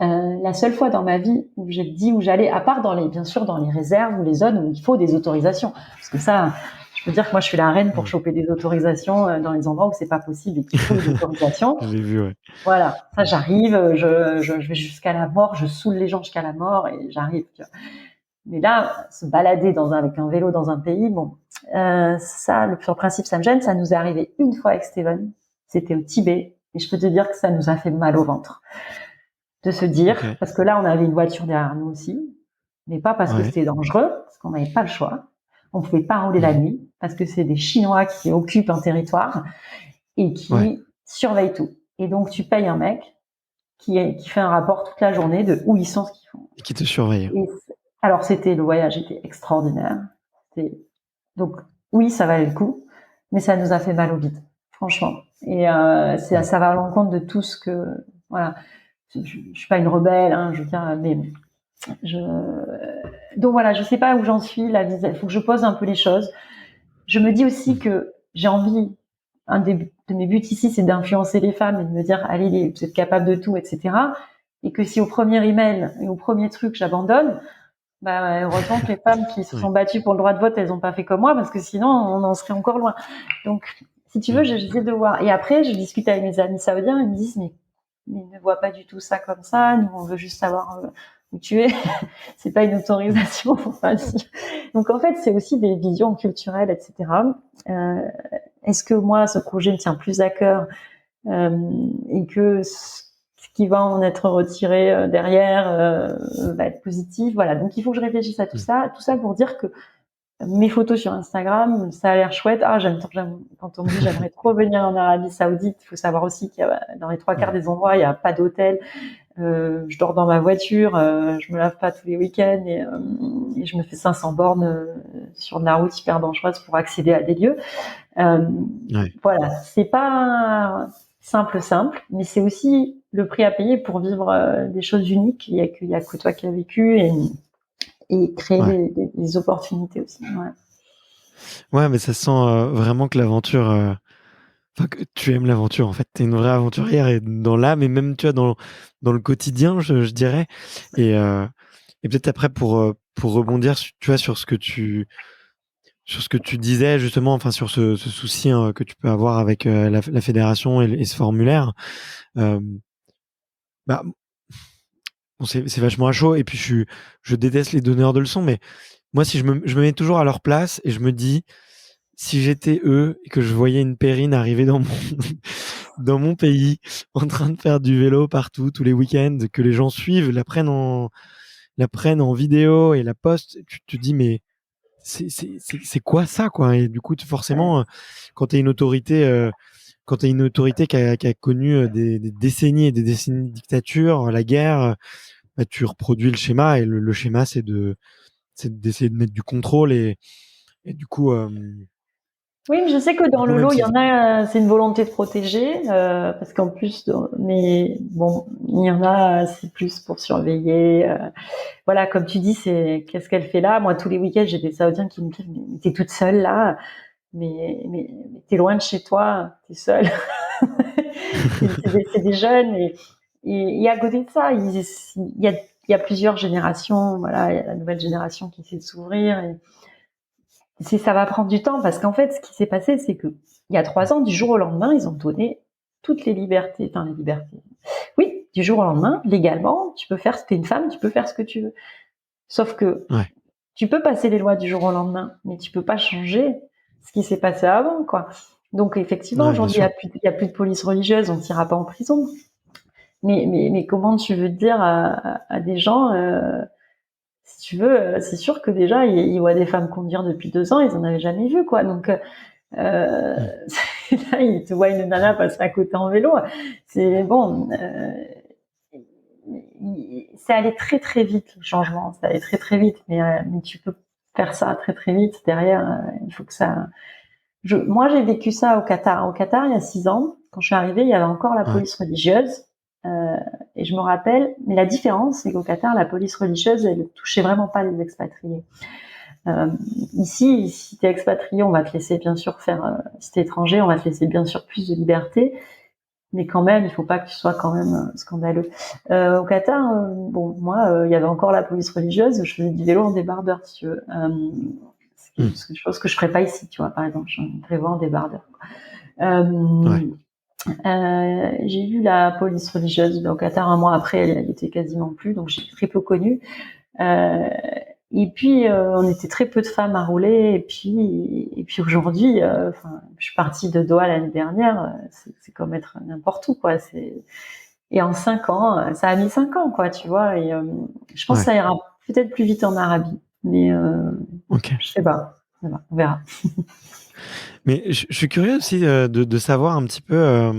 La seule fois dans ma vie où j'ai dit où j'allais, à part bien sûr dans les réserves ou les zones où il faut des autorisations, parce que ça, je peux dire que moi je suis la reine pour choper des autorisations dans les endroits où c'est pas possible et qu'il faut des autorisations. J'ai vu, ouais. Voilà, ça j'arrive, je vais jusqu'à la mort, je saoule les gens jusqu'à la mort et j'arrive. Tu vois. Mais là, se balader avec un vélo dans un pays, bon, ça, sur principe, ça me gêne. Ça nous est arrivé une fois avec Steven. C'était au Tibet, et je peux te dire que ça nous a fait mal au ventre de se dire, parce que là, on avait une voiture derrière nous aussi, mais pas parce que c'était dangereux, parce qu'on n'avait pas le choix. On pouvait pas rouler la nuit parce que c'est des Chinois qui occupent un territoire et qui surveillent tout. Et donc, tu payes un mec qui fait un rapport toute la journée de où ils sont, ce qu'ils font. Et qui te surveille. Alors, le voyage était extraordinaire. Donc, oui, ça valait le coup, mais ça nous a fait mal au bide, franchement. Et ça va à l'encontre de tout ce que, voilà. Je suis pas une rebelle, je veux dire, mais donc voilà, je sais pas où j'en suis. Il faut que je pose un peu les choses. Je me dis aussi que j'ai envie. Un de mes buts ici, c'est d'influencer les femmes et de me dire, allez, vous êtes capables de tout, etc. Et que si au premier email et au premier truc, j'abandonne, heureusement que les femmes qui se sont battues pour le droit de vote, elles ont pas fait comme moi, parce que sinon, on en serait encore loin. Donc, si tu veux, j'essaie de voir. Et après, je discute avec mes amis saoudiens, ils me disent, mais ne voient pas du tout ça comme ça. Nous, on veut juste savoir où tu es. C'est pas une autorisation. Enfin, si. Donc en fait, c'est aussi des visions culturelles, etc. Est-ce que moi, ce projet me tient plus à cœur et que ce qui va en être retiré derrière va être positif. Voilà. Donc il faut que je réfléchisse à tout ça. Tout ça pour dire que mes photos sur Instagram, ça a l'air chouette. Ah, j'aime quand on me dit j'aimerais trop venir en Arabie Saoudite. Il faut savoir aussi qu'il y a dans les 3/4 des endroits, il n'y a pas d'hôtel. Je dors dans ma voiture, je me lave pas tous les week-ends et je me fais 500 bornes sur de la route hyper dangereuse pour accéder à des lieux. Voilà, c'est pas simple, mais c'est aussi le prix à payer pour vivre des choses uniques. Il y a que toi qui as vécu et créer des opportunités aussi. Ouais, mais ça sent vraiment que l'aventure, enfin que tu aimes l'aventure en fait. T'es une vraie aventurière et dans l'âme et même tu vois dans le quotidien, je dirais. Et peut-être après pour rebondir, tu vois sur ce que tu disais justement, enfin sur ce souci que tu peux avoir avec la fédération et ce formulaire. Euh, bah bon, c'est vachement à chaud et puis je déteste les donneurs de leçons, mais moi si je me mets toujours à leur place et je me dis si j'étais eux et que je voyais une Perrine arriver dans mon dans mon pays en train de faire du vélo partout tous les week-ends, que les gens suivent, la prennent en vidéo et la postent, tu te dis mais c'est quoi ça quoi. Et du coup forcément quand t'es une autorité qui a connu des décennies et des décennies de dictature, la guerre, bah, tu reproduis le schéma et le schéma c'est d'essayer de mettre du contrôle et du coup Oui, mais je sais que dans le même lot, il si y en a, c'est une volonté de protéger, parce qu'en plus, mais bon, il y en a, c'est plus pour surveiller. Voilà, comme tu dis, c'est qu'est-ce qu'elle fait là? Moi, tous les week-ends, j'ai des Saoudiens qui me disent, mais t'es toute seule là, mais t'es loin de chez toi, t'es seule. C'est des jeunes et à côté de ça, il y a plusieurs générations. Voilà, il y a la nouvelle génération qui essaie de s'ouvrir. Ça va prendre du temps parce qu'en fait, ce qui s'est passé, c'est que il y a 3 ans, du jour au lendemain, ils ont donné toutes les libertés, enfin les libertés. Oui, du jour au lendemain, légalement, tu peux faire, si t'es une femme, tu peux faire ce que tu veux. Sauf que ouais tu peux passer les lois du jour au lendemain, mais tu peux pas changer ce qui s'est passé avant, quoi. Donc effectivement, ouais bien aujourd'hui, sûr il y a plus de police religieuse, on t'ira pas en prison. Mais comment tu veux dire à des gens, si tu veux, c'est sûr que déjà ils voient des femmes conduire depuis 2 ans, ils en avaient jamais vu, quoi. Donc Mm. là, ils te voient une nana passer à côté en vélo. C'est bon. C'est allé très très vite le changement, c'est allé très très vite, mais tu peux faire ça très très vite. Derrière, il faut que ça. Moi, j'ai vécu ça au Qatar. Au Qatar, il y a 6 ans, quand je suis arrivée, il y avait encore la ouais police religieuse. Euh, et je me rappelle, mais la différence, c'est qu'au Qatar, la police religieuse, elle ne touchait vraiment pas les expatriés. Euh, Ici, si t'es expatrié, on va te laisser bien sûr faire. Si t'es étranger, on va te laisser bien sûr plus de liberté, mais quand même, il faut pas que tu sois quand même scandaleux. Au Qatar, bon, moi, il y avait encore la police religieuse. Je faisais du vélo en débardeur, si tu veux. Mm. C'est une chose que je ferais pas ici, tu vois. Par exemple, je prévois en débardeur. ouais J'ai vu la police religieuse au Qatar un mois après, elle était quasiment plus, donc j'ai très peu connu. Euh, et puis on était très peu de femmes à rouler. Et puis aujourd'hui, je suis partie de Doha l'année dernière. C'est comme être n'importe où, quoi. Et en 5 ans, ça a mis 5 ans, quoi, tu vois. Et je pense que ouais ça ira peut-être plus vite en Arabie, mais ok. je sais pas. On verra. Mais je suis curieux aussi de savoir un petit peu.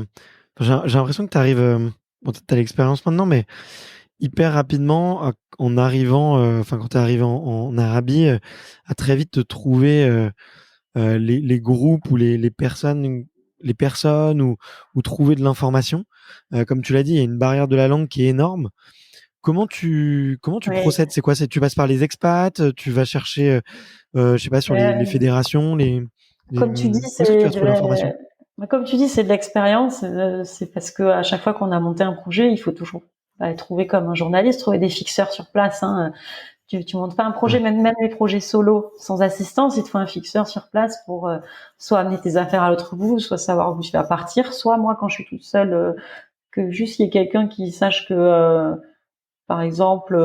J'ai l'impression que tu arrives. Bon, tu as l'expérience maintenant, mais hyper rapidement, en arrivant, enfin, quand tu es arrivé en Arabie, à très vite te trouver les groupes ou les personnes ou trouver de l'information. Comme tu l'as dit, il y a une barrière de la langue qui est énorme. Comment tu Ouais. procèdes? C'est quoi? Tu passes par les expats? Tu vas chercher, je sais pas, sur les Euh, fédérations, Comme tu dis, où est-ce que tu vas trouver l'information? comme tu dis, c'est de l'expérience. C'est parce que à chaque fois qu'on a monté un projet, il faut toujours trouver comme un journaliste, trouver des fixeurs sur place. Hein. Tu montes pas un projet, Ouais, même les projets solo sans assistance, il te faut un fixeur sur place pour soit amener tes affaires à l'autre bout, soit savoir où tu vas partir, soit moi quand je suis toute seule, que juste il y ait quelqu'un qui sache que, par exemple,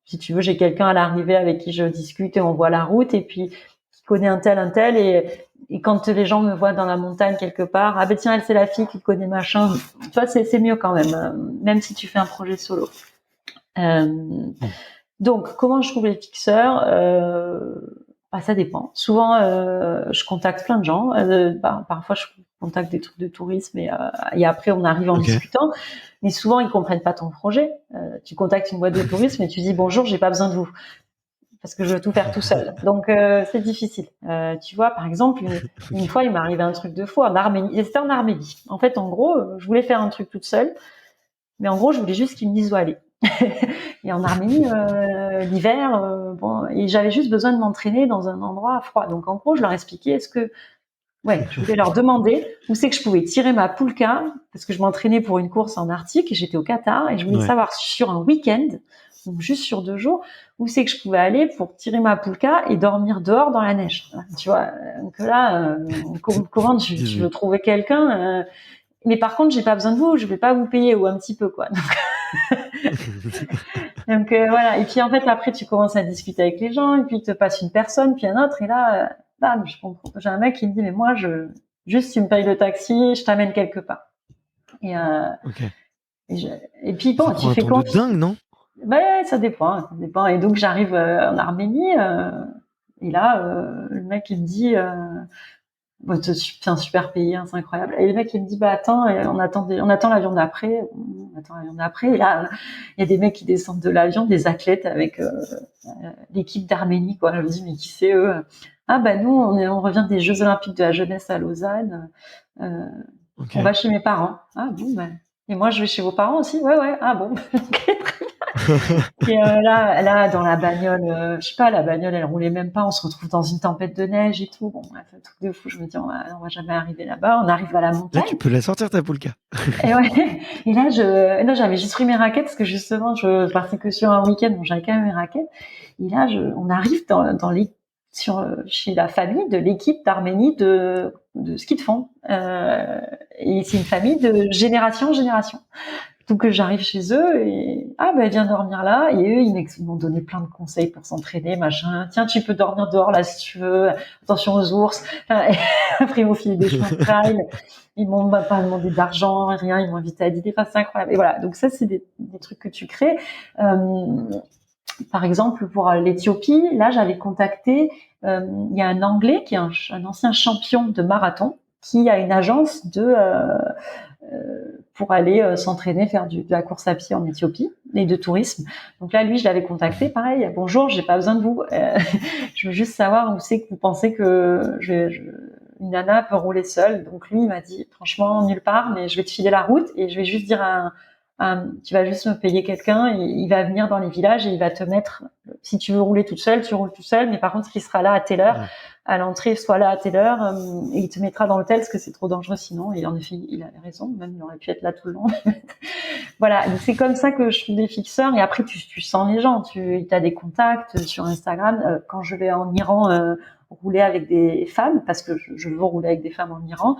si tu veux, j'ai quelqu'un à l'arrivée avec qui je discute et on voit la route et puis qui connaît un tel et quand les gens me voient dans la montagne quelque part, ah ben tiens, elle c'est la fille qui connaît machin. Tu vois, c'est mieux quand même si tu fais un projet solo. Donc, comment je trouve les fixeurs ça dépend. Souvent, je contacte plein de gens. Parfois, je contacte des trucs de tourisme et après, on arrive en discutant. Mais souvent, ils comprennent pas ton projet. Tu contactes une boîte de tourisme et tu dis bonjour, j'ai pas besoin de vous parce que je veux tout faire tout seul. Donc, c'est difficile. Tu vois, par exemple, une fois, il m'est arrivé un truc de fou en Arménie. C'était en Arménie. En fait, en gros, je voulais faire un truc toute seule. Mais en gros, je voulais juste qu'ils me disent où aller. Et en Arménie, l'hiver, et j'avais juste besoin de m'entraîner dans un endroit froid. Donc en gros, je leur expliquais je voulais leur demander où c'est que je pouvais tirer ma poulka parce que je m'entraînais pour une course en Arctique et j'étais au Qatar et je voulais savoir sur un week-end, donc juste sur 2 jours, où c'est que je pouvais aller pour tirer ma poulka et dormir dehors dans la neige. Tu vois, donc là, comment tu veux trouver quelqu'un mais par contre, j'ai pas besoin de vous, je vais pas vous payer ou un petit peu quoi. Donc voilà. Et puis en fait après tu commences à discuter avec les gens et puis il te passe une personne puis un autre et là, bam, je comprends. J'ai un mec qui me dit mais moi juste tu me payes le taxi, je t'amène quelque part. Et et puis bon, tu fais quoi? De dingue, non? Ouais, ça dépend. Et donc j'arrive en Arménie et là le mec il me dit c'est un super pays, hein, c'est incroyable. Et le mec, il me dit, attends, on attend l'avion d'après. On attend l'avion d'après. Et là, il y a des mecs qui descendent de l'avion, des athlètes avec l'équipe d'Arménie, quoi. Je me dis, mais qui c'est eux? Ah, nous, on revient des Jeux Olympiques de la jeunesse à Lausanne. On va chez mes parents. Ah, bon, et moi, je vais chez vos parents aussi? Ouais. Ah, bon. Et là, dans la bagnole, je sais pas, la bagnole, elle roulait même pas. On se retrouve dans une tempête de neige et tout. Bon, bref, un truc de fou. Je me dis, on va jamais arriver là-bas. On arrive à la montagne. Là, tu peux la sortir ta poulka. Et ouais. Et là, non, j'avais juste pris mes raquettes parce que justement, je partais que sur un week-end. Bon, j'avais quand même mes raquettes. Et là, on arrive chez la famille de l'équipe d'Arménie de ski de fond. Et c'est une famille de génération en génération. Donc j'arrive chez eux et viens dormir là et eux ils m'ont donné plein de conseils pour s'entraîner machin. Tiens, tu peux dormir dehors là si tu veux. Attention aux ours. Après ils m'ont filé des chemins de trail. Ils m'ont pas demandé d'argent, rien. Ils m'ont invité à dîner. Enfin c'est incroyable. Et voilà. Donc ça c'est des trucs que tu crées. Par exemple pour l'Éthiopie, là j'avais contacté. Il y a un Anglais qui est un ancien champion de marathon qui a une agence pour aller s'entraîner, faire de la course à pied en Éthiopie et de tourisme. Donc là, lui, je l'avais contacté, pareil. Bonjour, j'ai pas besoin de vous. Je veux juste savoir où c'est que vous pensez que une nana peut rouler seule. Donc lui, il m'a dit, franchement, nulle part, mais je vais te filer la route et je vais juste dire tu vas juste me payer quelqu'un et il va venir dans les villages et il va te mettre, si tu veux rouler toute seule, tu roules tout seul, mais par contre, il sera là à telle heure. À l'entrée, soit là à telle heure, et il te mettra dans l'hôtel parce que c'est trop dangereux sinon. Et en effet, il avait raison, même il aurait pu être là tout le long. Voilà, donc c'est comme ça que je trouve des fixeurs. Et après, tu sens les gens, tu as des contacts sur Instagram. Quand je vais en Iran rouler avec des femmes, parce que je veux rouler avec des femmes en Iran,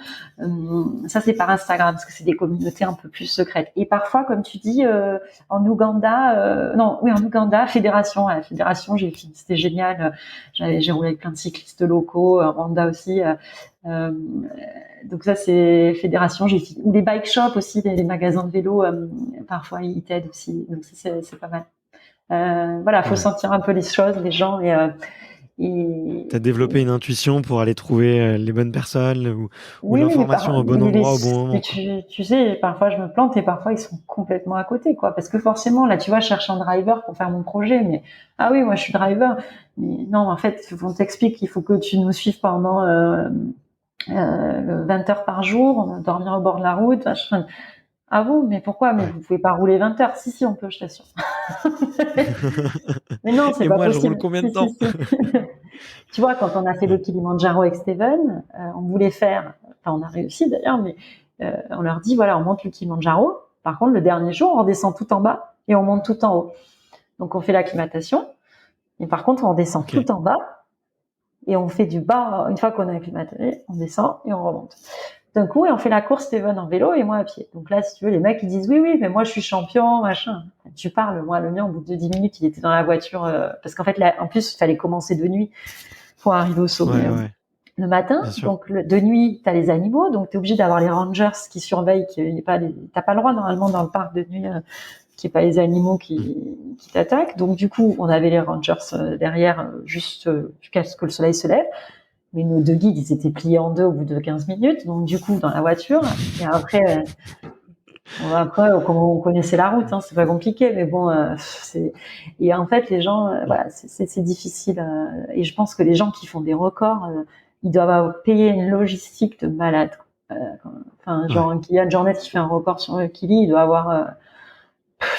ça c'est par Instagram, parce que c'est des communautés un peu plus secrètes. Et parfois, comme tu dis, en Ouganda, en Ouganda, fédération, c'était génial. J'ai roulé avec plein de cyclistes locaux, Rwanda aussi. Donc ça c'est fédération. Ou des bike shops aussi, des magasins de vélo. Parfois ils t'aident aussi. Donc ça c'est pas mal. Faut sentir un peu les choses, les gens T'as développé une intuition pour aller trouver les bonnes personnes ou l'information au bon endroit au bon moment. Tu sais, parfois je me plante et parfois ils sont complètement à côté, quoi. Parce que forcément, là, tu vois, je cherche un driver pour faire mon projet, mais oui, moi je suis driver. Mais non, en fait, on t'explique qu'il faut que tu nous suives pendant 20 heures par jour, dormir au bord de la route. Ah vous, mais pourquoi? Mais vous pouvez pas rouler 20 heures. Si, on peut, je t'assure. Mais non, c'est pas possible. Et moi, je roule combien de temps? Tu vois, quand on a fait le Kilimandjaro avec Steven, on voulait faire, on a réussi d'ailleurs, mais on leur dit, voilà, on monte le Kilimandjaro. Par contre, le dernier jour, on redescend tout en bas et on monte tout en haut. Donc, on fait l'acclimatation. Et par contre, on descend tout en bas et on fait du bas. Une fois qu'on a acclimaté, on descend et on remonte. d'un coup, et on fait la course, Steven en vélo et moi à pied. Donc là, si tu veux, les mecs, ils disent, oui, mais moi, je suis champion, machin. Tu parles, moi, le mien, au bout de 10 minutes, il était dans la voiture, parce qu'en fait, là, en plus, il fallait commencer de nuit pour arriver au sommet. Ouais, Le matin, bien sûr. donc de nuit, t'as les animaux, donc t'es obligé d'avoir les rangers qui surveillent, t'as pas le droit normalement dans le parc de nuit qu'il n'y ait pas les animaux qui t'attaquent. Donc du coup, on avait les rangers derrière juste jusqu'à ce que le soleil se lève. Mais nos deux guides, ils étaient pliés en deux au bout de 15 minutes, donc du coup dans la voiture. Et après, comme on connaissait la route, hein, c'est pas compliqué, mais bon, et en fait les gens, voilà, c'est difficile. Et je pense que les gens qui font des records, ils doivent payer une logistique de malade. Euh, enfin, Ouais, genre Kylian Jornet qui fait un record sur le Kili, il doit avoir,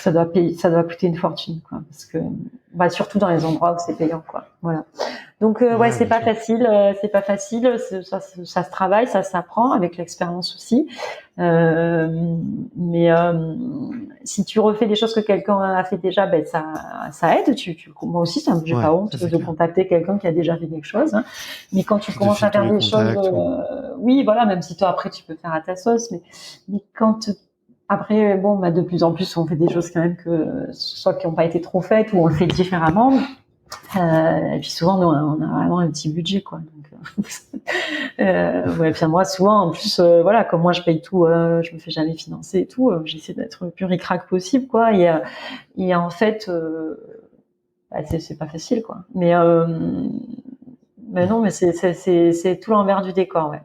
ça doit coûter une fortune, quoi, parce que, bah, surtout dans les endroits où c'est payant, quoi. Voilà. Donc ouais, ouais, bien sûr. c'est pas facile, ça se travaille, ça s'apprend avec l'expérience aussi. Mais si tu refais des choses que quelqu'un a fait déjà, ben ça aide. Moi aussi, ça me j'ai Ouais, pas ça honte c'est de clair. contacter quelqu'un qui a déjà fait quelque chose. Hein. Mais quand tu Qui te commences file à tous faire les des choses, contacts ou... oui, voilà, même si toi après tu peux faire à ta sauce, mais quand après, bon, bah, de plus en plus, on fait des choses quand même que soit qui n'ont pas été trop faites ou on le fait différemment. Et puis souvent, nous, on a vraiment un petit budget, quoi. Donc, ouais, puis moi, souvent, en plus, voilà, comme moi, je paye tout, je me fais jamais financer et tout. J'essaie d'être le plus ric-rac possible, quoi. Et en fait, bah, c'est pas facile, quoi. Mais non, mais c'est tout l'envers du décor, ouais.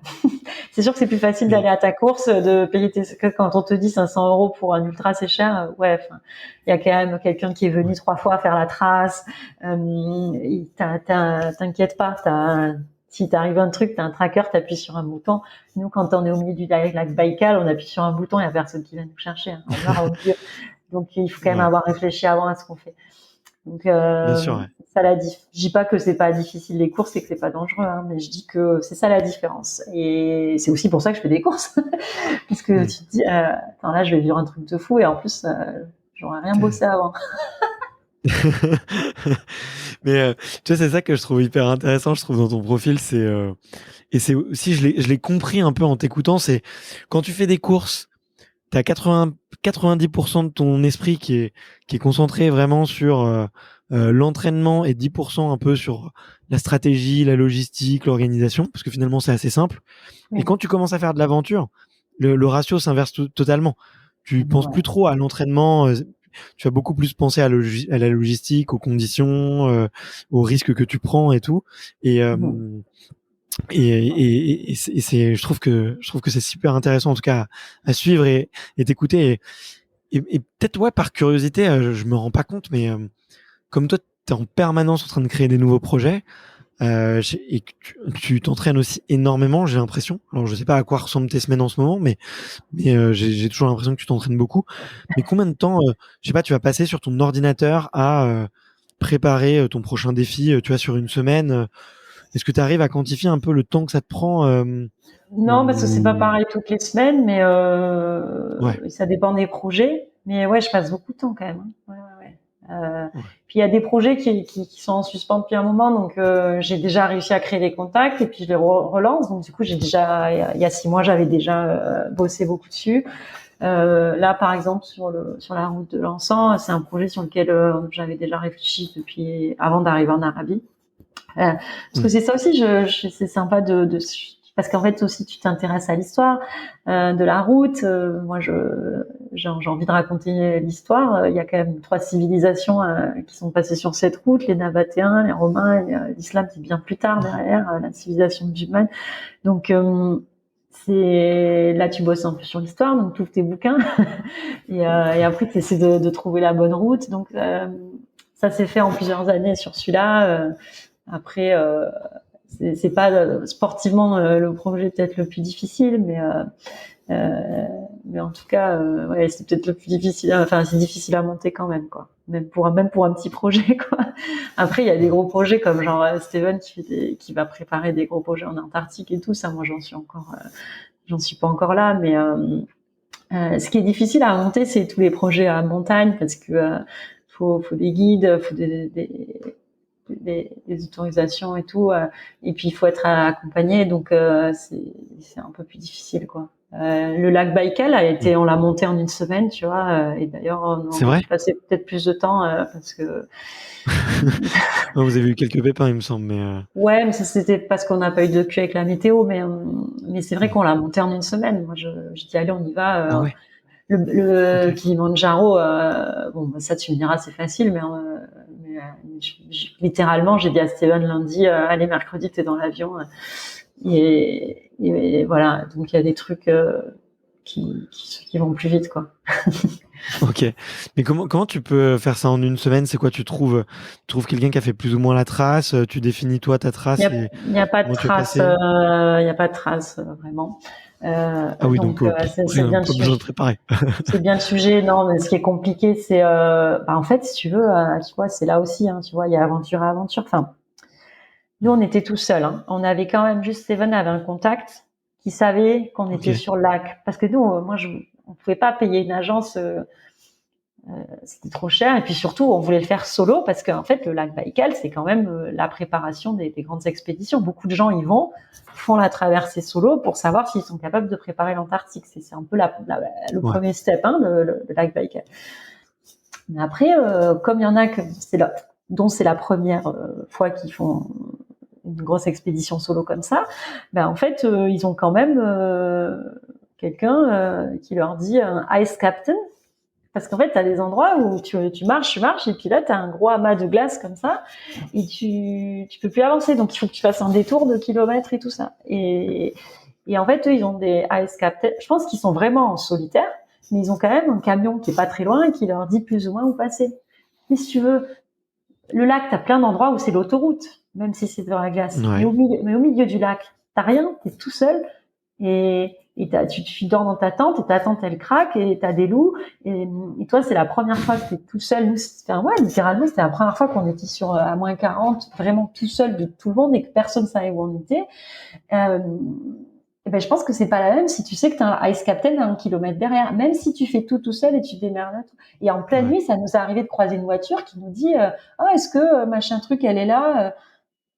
C'est sûr que c'est plus facile Mais d'aller à ta course, de payer que quand on te dit 500 euros pour un ultra, c'est cher. Ouais, enfin, il y a quand même quelqu'un qui est venu ouais, 3 fois faire la trace. T'inquiète pas, si t'arrive un truc, t'as un tracker, t'appuies sur un bouton. Nous, quand on est au milieu du lac Baïkal, on appuie sur un bouton, il y a personne qui va nous chercher. Hein. On meurt au milieu. Donc, il faut quand même ouais, avoir réfléchi avant à ce qu'on fait. Donc bien sûr, ouais. ça la diff. Je dis pas que c'est pas difficile les courses et que c'est pas dangereux, hein, mais je dis que c'est ça la différence. Et c'est aussi pour ça que je fais des courses, parce que Hmm. tu te dis, attends là je vais vivre un truc de fou et en plus j'aurais rien bossé avant. Mais tu vois, c'est ça que je trouve hyper intéressant, je trouve, dans ton profil, et c'est aussi, je l'ai compris un peu en t'écoutant, c'est quand tu fais des courses, t'as 90% de ton esprit qui est concentré vraiment sur l'entraînement et 10% un peu sur la stratégie, la logistique, l'organisation, parce que finalement c'est assez simple. Et Oui. quand tu commences à faire de l'aventure, le ratio s'inverse totalement. Tu penses Ouais. plus trop à l'entraînement, tu vas beaucoup plus penser à la logistique, aux conditions, aux risques que tu prends et tout. Et Mhm. je trouve que c'est super intéressant en tout cas à suivre et t'écouter et peut-être ouais par curiosité, je me rends pas compte, mais comme toi t'es en permanence en train de créer des nouveaux projets. Et que tu t'entraînes aussi énormément, j'ai l'impression. Alors je sais pas à quoi ressemblent tes semaines en ce moment, mais j'ai toujours l'impression que tu t'entraînes beaucoup. Mais combien de temps, je sais pas, tu vas passer sur ton ordinateur à préparer ton prochain défi, tu vois, sur une semaine. Est-ce que tu arrives à quantifier un peu le temps que ça te prend Non, parce que c'est pas ou pareil toutes les semaines, mais ouais, ça dépend des projets. Mais ouais, je passe beaucoup de temps quand même. Hein. Ouais, ouais, ouais. ouais, Puis il y a des projets qui sont en suspens depuis un moment, donc j'ai déjà réussi à créer des contacts et puis je les relance. Donc du coup, j'ai déjà, il y a 6 mois, j'avais déjà bossé beaucoup dessus. Là, par exemple, sur la route de l'encens, c'est un projet sur lequel j'avais déjà réfléchi depuis avant d'arriver en Arabie. Parce que hmm, c'est ça aussi, c'est sympa parce qu'en fait aussi tu t'intéresses à l'histoire de la route. Moi, j'ai envie de raconter l'histoire. Il y a quand même 3 civilisations qui sont passées sur cette route, les Nabatéens, les Romains, et, l'islam c'est bien plus tard derrière la civilisation musulmane. Donc c'est là tu bosses un peu sur l'histoire, donc tu ouvres tes bouquins et après tu essaies de trouver la bonne route. Donc ça s'est fait en plusieurs années sur celui-là. Après, c'est pas sportivement le projet peut-être le plus difficile, mais en tout cas, ouais, c'est peut-être le plus difficile. Enfin, c'est difficile à monter quand même, quoi. Même pour un petit projet, quoi. Après, il y a des ouais, gros projets comme genre Steven qui va préparer des gros projets en Antarctique et tout ça. Moi, j'en suis pas encore là, mais ce qui est difficile à monter, c'est tous les projets à montagne parce que faut des guides, faut des autorisations et tout. Et puis il faut être accompagné, donc c'est un peu plus difficile, quoi. Le lac Baïkal on l'a monté en une semaine, tu vois. Et d'ailleurs, on C'est aurait vrai? dû passer peut-être plus de temps parce que Non, vous avez eu quelques pépins, il me semble, mais ouais, mais ça c'était parce qu'on n'a pas eu de cul avec la météo, mais c'est vrai qu'on l'a monté en une semaine. Moi, je dis allez, on y va. ah ouais, Le ok. Kilimanjaro, bon, bah, ça tu me diras, c'est facile, littéralement, j'ai dit à Steven lundi, allez, mercredi, t'es dans l'avion. Et voilà, donc il y a des trucs qui vont plus vite, quoi. Ok. Mais comment tu peux faire ça en une semaine? C'est quoi? Tu trouves quelqu'un qui a fait plus ou moins la trace, tu définis toi ta Il y trace a, et il y a pas de comment tu es trace, passé? il y a pas de trace vraiment. Ah oui, donc Donc c'est bien le pas besoin sujet. de préparer. C'est bien le sujet. Non, mais ce qui est compliqué, c'est, en fait, si tu veux, tu vois, c'est là aussi, hein, tu vois, il y a aventure et aventure. Enfin, nous, on était tout seuls. Hein. On avait quand même juste Steven avait un contact qui savait qu'on Ok, était sur le lac, parce que nous, on pouvait pas payer une agence. C'était trop cher, et puis surtout on voulait le faire solo parce qu'en fait le lac Baïkal c'est quand même la préparation des grandes expéditions. Beaucoup de gens y vont, font la traversée solo pour savoir s'ils sont capables de préparer l'Antarctique. C'est un peu le ouais, premier step, hein, le lac Baïkal. Mais après, comme il y en a dont c'est la première fois qu'ils font une grosse expédition solo comme ça, ben en fait ils ont quand même quelqu'un qui leur dit un ice captain. Parce qu'en fait, tu as des endroits où tu marches, et puis là, tu as un gros amas de glace comme ça, et tu peux plus avancer. Donc, il faut que tu fasses un détour de kilomètres et tout ça. Et en fait, eux, ils ont des ice captains. Je pense qu'ils sont vraiment en solitaire, mais ils ont quand même un camion qui est pas très loin et qui leur dit plus ou moins où passer. Mais si tu veux, le lac, tu as plein d'endroits où c'est l'autoroute, même si c'est dans la glace. ouais, Mais au milieu du lac, t'as rien, t'es tout seul. Tu dors dans ta tente et ta tente elle craque et t'as des loups et toi c'est la première fois que t'es tout seul. Nous, littéralement c'était la première fois qu'on était sur à moins 40, vraiment tout seul de tout le monde et que personne savait où on était. Euh, et ben je pense que c'est pas la même si tu sais que t'as un ice captain à 1 kilomètre derrière, même si tu fais tout seul et tu te démerdes à tout. Et en pleine ouais. nuit ça nous est arrivé de croiser une voiture qui nous dit oh est-ce que machin truc elle est là.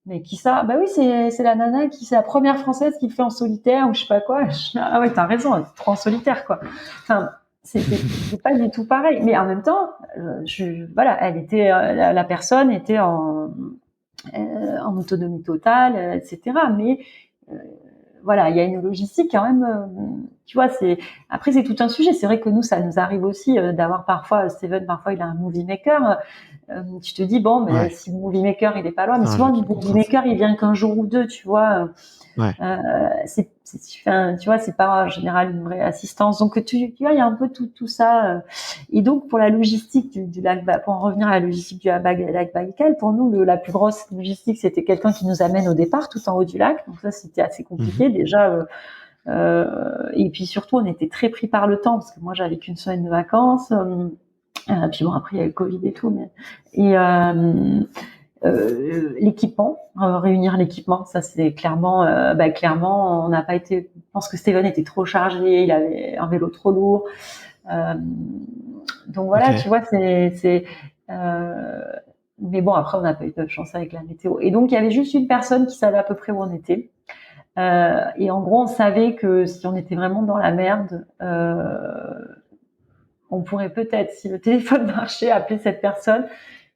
Mais qui ça? Bah oui, c'est la nana c'est la première française qui le fait en solitaire ou je sais pas quoi. Ah ouais, t'as raison, elle est trop en solitaire quoi. Enfin, c'est pas du tout pareil. Mais en même temps, voilà, elle était la personne était en autonomie totale, etc. Mais euh, voilà, il y a une logistique quand même. Tu vois, après c'est tout un sujet. C'est vrai que nous, ça nous arrive aussi d'avoir parfois Steven, parfois il a un movie maker. Tu te dis bon, mais Ouais, si le movie maker il est pas loin, mais ça souvent rajoute le une movie contrainte. maker il vient qu'un jour ou deux, tu vois. Ouais, Enfin, tu vois, c'est pas en général une vraie assistance. Donc tu vois, il y a un peu tout ça. Et donc pour la logistique du lac, pour en revenir à la logistique du lac Baïkal, pour nous la plus grosse logistique c'était quelqu'un qui nous amène au départ tout en haut du lac. Donc ça c'était assez mhm, compliqué déjà. Et puis surtout on était très pris par le temps parce que moi j'avais qu'une semaine de vacances. Puis bon après il y a le Covid et tout, et l'équipement, réunir l'équipement, ça c'est clairement, clairement, on n'a pas été. Je pense que Steven était trop chargé, il avait un vélo trop lourd. Euh, donc voilà, tu ok, vois, euh, mais bon, après on n'a pas eu de chance avec la météo. Et donc il y avait juste une personne qui savait à peu près où on était. Et en gros, on savait que si on était vraiment dans la merde, on pourrait peut-être, si le téléphone marchait, appeler cette personne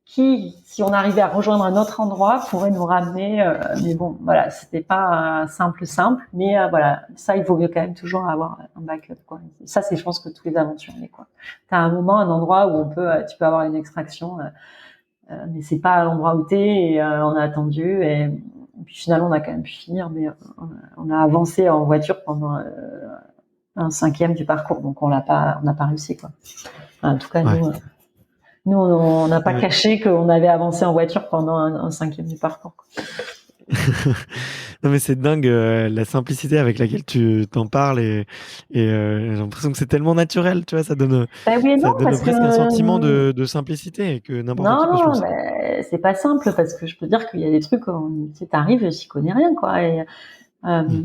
qui, si on arrivait à rejoindre un autre endroit, pourrait nous ramener. Mais bon, voilà, c'était pas simple, mais voilà, ça, il vaut mieux quand même toujours avoir un backup, quoi. Ça, c'est, je pense, que tous les aventuriers, quoi. T'as un moment, un endroit où tu peux avoir une extraction, mais c'est pas l'endroit où t'es. Et on a attendu et puis finalement, on a quand même pu finir, mais on a avancé en voiture pendant un cinquième du parcours, donc on n'a pas réussi, quoi. Enfin, en tout cas, ouais. nous, on n'a pas Non, mais caché qu'on avait avancé en voiture pendant un cinquième du parcours. non, mais c'est dingue la simplicité avec laquelle tu t'en parles et j'ai l'impression que c'est tellement naturel, tu vois, Ben oui et non, ça donne parce que presque un sentiment de simplicité et que n'importe qui peut se non, lancer. ben, c'est pas simple parce que je peux dire qu'il y a des trucs, tu t'arrives, j'y connais rien, quoi. Et Mm.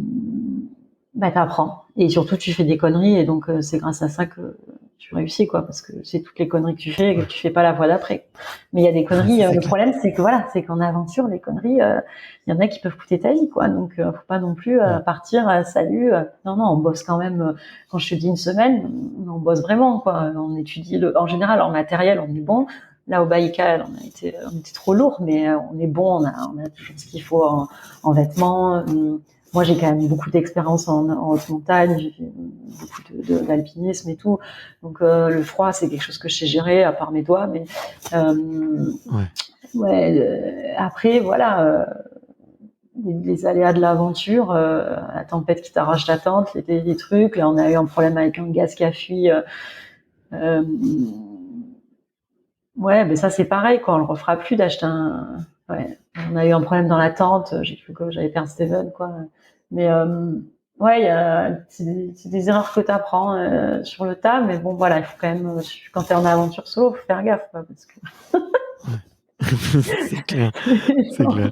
ben t'apprends et surtout tu fais des conneries et donc c'est grâce à ça que tu réussis, quoi, parce que c'est toutes les conneries que tu fais et que tu fais pas la fois d'après. Mais il y a des conneries, le problème, c'est que voilà, c'est qu'en aventure, les conneries, il y en a qui peuvent coûter ta vie, quoi. Donc, faut pas non plus partir, salut. Non, non, on bosse quand même. Quand je te dis une semaine, on bosse vraiment, quoi. On étudie en général, en matériel, on est bon. Là, au Baïkal, on était trop lourd, mais on est bon, on a toujours ce qu'il faut en vêtements. Moi, j'ai quand même beaucoup d'expérience en haute montagne, j'ai fait beaucoup d'alpinisme et tout. Donc, le froid, c'est quelque chose que je sais gérer, à part mes doigts. Mais après, voilà, les aléas de l'aventure, la tempête qui t'arrache ta tente, les trucs. Là, on a eu un problème avec un gaz qui a fui. Ouais, mais ça c'est pareil, quoi. On le refera plus d'acheter un. Ouais, on a eu un problème dans la tente. J'ai cru que j'allais perdre Steven, quoi. Mais ouais, c'est des erreurs que t'apprends sur le tas. Mais bon, voilà, il faut quand même, quand t'es en aventure solo, faut faire gaffe, quoi, parce que. C'est clair, c'est clair.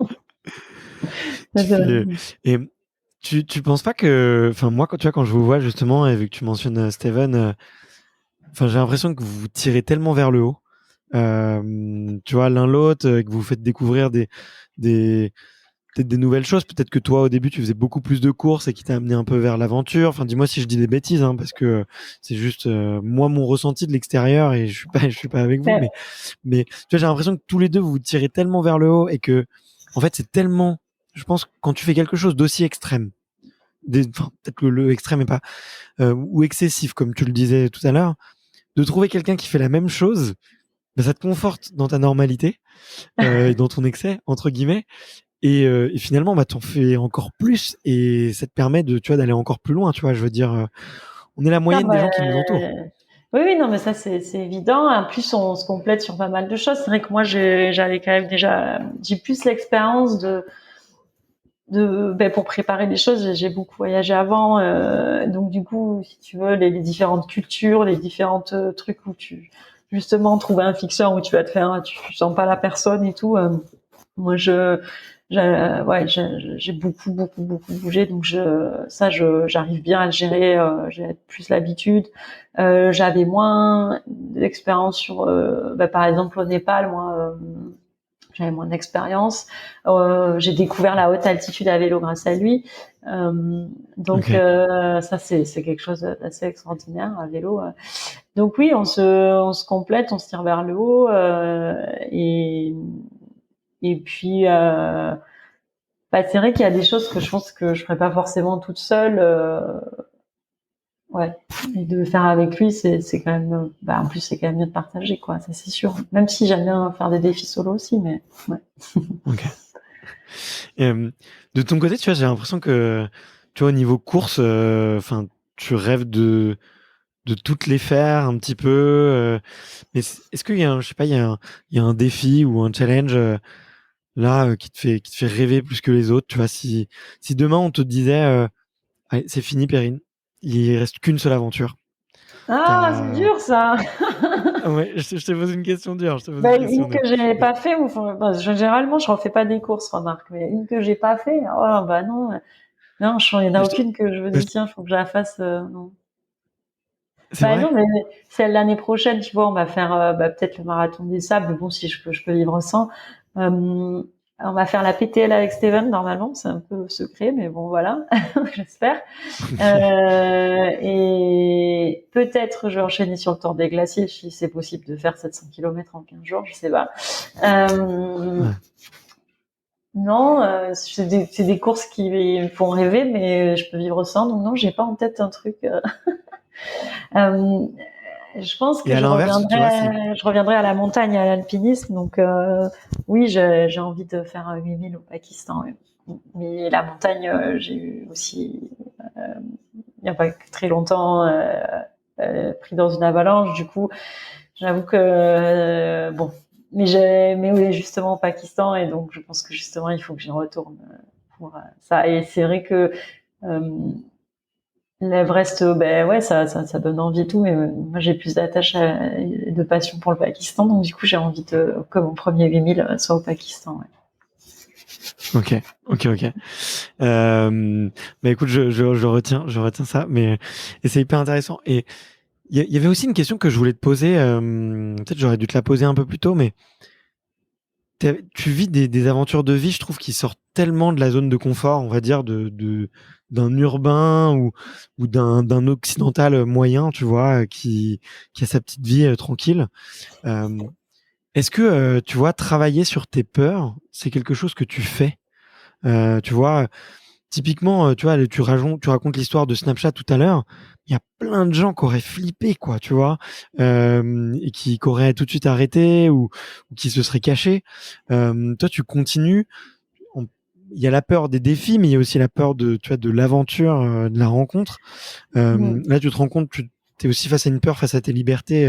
Et tu penses pas que, enfin moi, quand je vous vois justement, et vu que tu mentionnes Steven, enfin j'ai l'impression que vous vous tirez tellement vers le haut. Tu vois, l'un l'autre, que vous faites découvrir peut-être des nouvelles choses. Peut-être que toi, au début, tu faisais beaucoup plus de courses et qui t'a amené un peu vers l'aventure. Enfin, dis-moi si je dis des bêtises, hein, parce que c'est juste moi mon ressenti de l'extérieur et je suis pas avec vous, mais tu vois, j'ai l'impression que tous les deux vous vous tirez tellement vers le haut et que, en fait, c'est tellement, je pense, quand tu fais quelque chose d'aussi extrême, peut-être que le extrême est pas ou excessif, comme tu le disais tout à l'heure, de trouver quelqu'un qui fait la même chose. Ben, ça te conforte dans ta normalité et dans ton excès entre guillemets et finalement bah t'en fais encore plus et ça te permet de tu vois d'aller encore plus loin, tu vois, je veux dire on est la Ça, moyenne des gens qui nous entourent. oui, oui, non, mais ça c'est évident. En plus, on se complète sur pas mal de choses. C'est vrai que moi, j'avais quand même déjà, j'ai plus l'expérience pour préparer les choses. J'ai beaucoup voyagé avant, donc du coup, si tu veux, les différentes cultures, les différentes trucs où tu justement trouver un fixeur où tu vas te faire, tu sens pas la personne et tout. Moi, j'ai beaucoup bougé, donc j'arrive bien à le gérer. J'ai plus l'habitude. J'avais moins d'expérience sur, par exemple au Népal, moi, j'avais moins d'expérience. J'ai découvert la haute altitude à vélo grâce à lui. Donc ça c'est quelque chose d'assez extraordinaire à vélo. Donc oui, on se complète, on se tire vers le haut et puis c'est vrai qu'il y a des choses que je pense que je ferais pas forcément toute seule. Ouais, et de faire avec lui, c'est quand même. En plus c'est quand même mieux de partager, quoi. Ça c'est sûr. Même si j'aime bien faire des défis solo aussi, mais ouais. Ok. Et, de ton côté, tu vois, j'ai l'impression que tu vois au niveau course, enfin tu rêves de toutes les faire un petit peu. Mais est-ce qu'il y a je sais pas, il y a un défi ou un challenge là qui te fait rêver plus que les autres, tu vois, si demain on te disait allez, c'est fini Perrine, il reste qu'une seule aventure. Ah, c'est dur ça. Ouais, je te pose une question dure, je te pose une question Une dure. que j'ai pas fait, généralement je refais pas des courses, remarque, mais une que j'ai pas fait, oh bah non, non, il y en a aucune que je me dis tiens, faut que je la fasse, non. C'est Non, vrai? mais celle l'année prochaine, tu vois, on va faire peut-être le marathon des sables. Bon, si je peux vivre sans. On va faire la PTL avec Steven normalement, c'est un peu secret, mais bon voilà, j'espère. Et peut-être je vais enchaîner sur le Tour des Glaciers si c'est possible de faire 700 km en 15 jours, je sais pas. Ouais. Non, c'est des courses qui me font rêver, mais je peux vivre sans. Donc non, j'ai pas en tête un truc. Euh, je pense Et que à l'inverse, tu vois, si je reviendrai à la montagne, à l'alpinisme. Donc oui, j'ai envie de faire 8000 au Pakistan. Ouais. Mais la montagne, j'ai eu aussi, il n'y a pas très longtemps, pris dans une avalanche. Du coup, j'avoue que bon, mais oui, justement au Pakistan, et donc je pense que justement il faut que j'y retourne pour ça. Et c'est vrai que euh, l'Everest, ouais, ça donne envie et tout, mais moi j'ai plus d'attache et de passion pour le Pakistan, donc du coup j'ai envie que mon premier 8000 soit au Pakistan. Ouais. Ok. Bah écoute, je retiens ça, mais et c'est hyper intéressant. Et Il y avait aussi une question que je voulais te poser. Peut-être j'aurais dû te la poser un peu plus tôt, mais tu vis des aventures de vie, je trouve, qui sortent tellement de la zone de confort, on va dire, d'un urbain ou d'un occidental moyen, tu vois, qui a sa petite vie tranquille. Euh, Est-ce que, tu vois, travailler sur tes peurs, c'est quelque chose que tu fais? Tu vois, typiquement, tu vois, tu racontes l'histoire de Snapchat tout à l'heure. Il y a plein de gens qui auraient flippé, quoi, tu vois, et qui auraient tout de suite arrêté ou qui se seraient cachés. Toi, tu continues. On- Il y a la peur des défis, mais il y a aussi la peur tu vois, de l'aventure, de la rencontre. Là, tu te rends compte, tu es aussi face à une peur, face à tes libertés.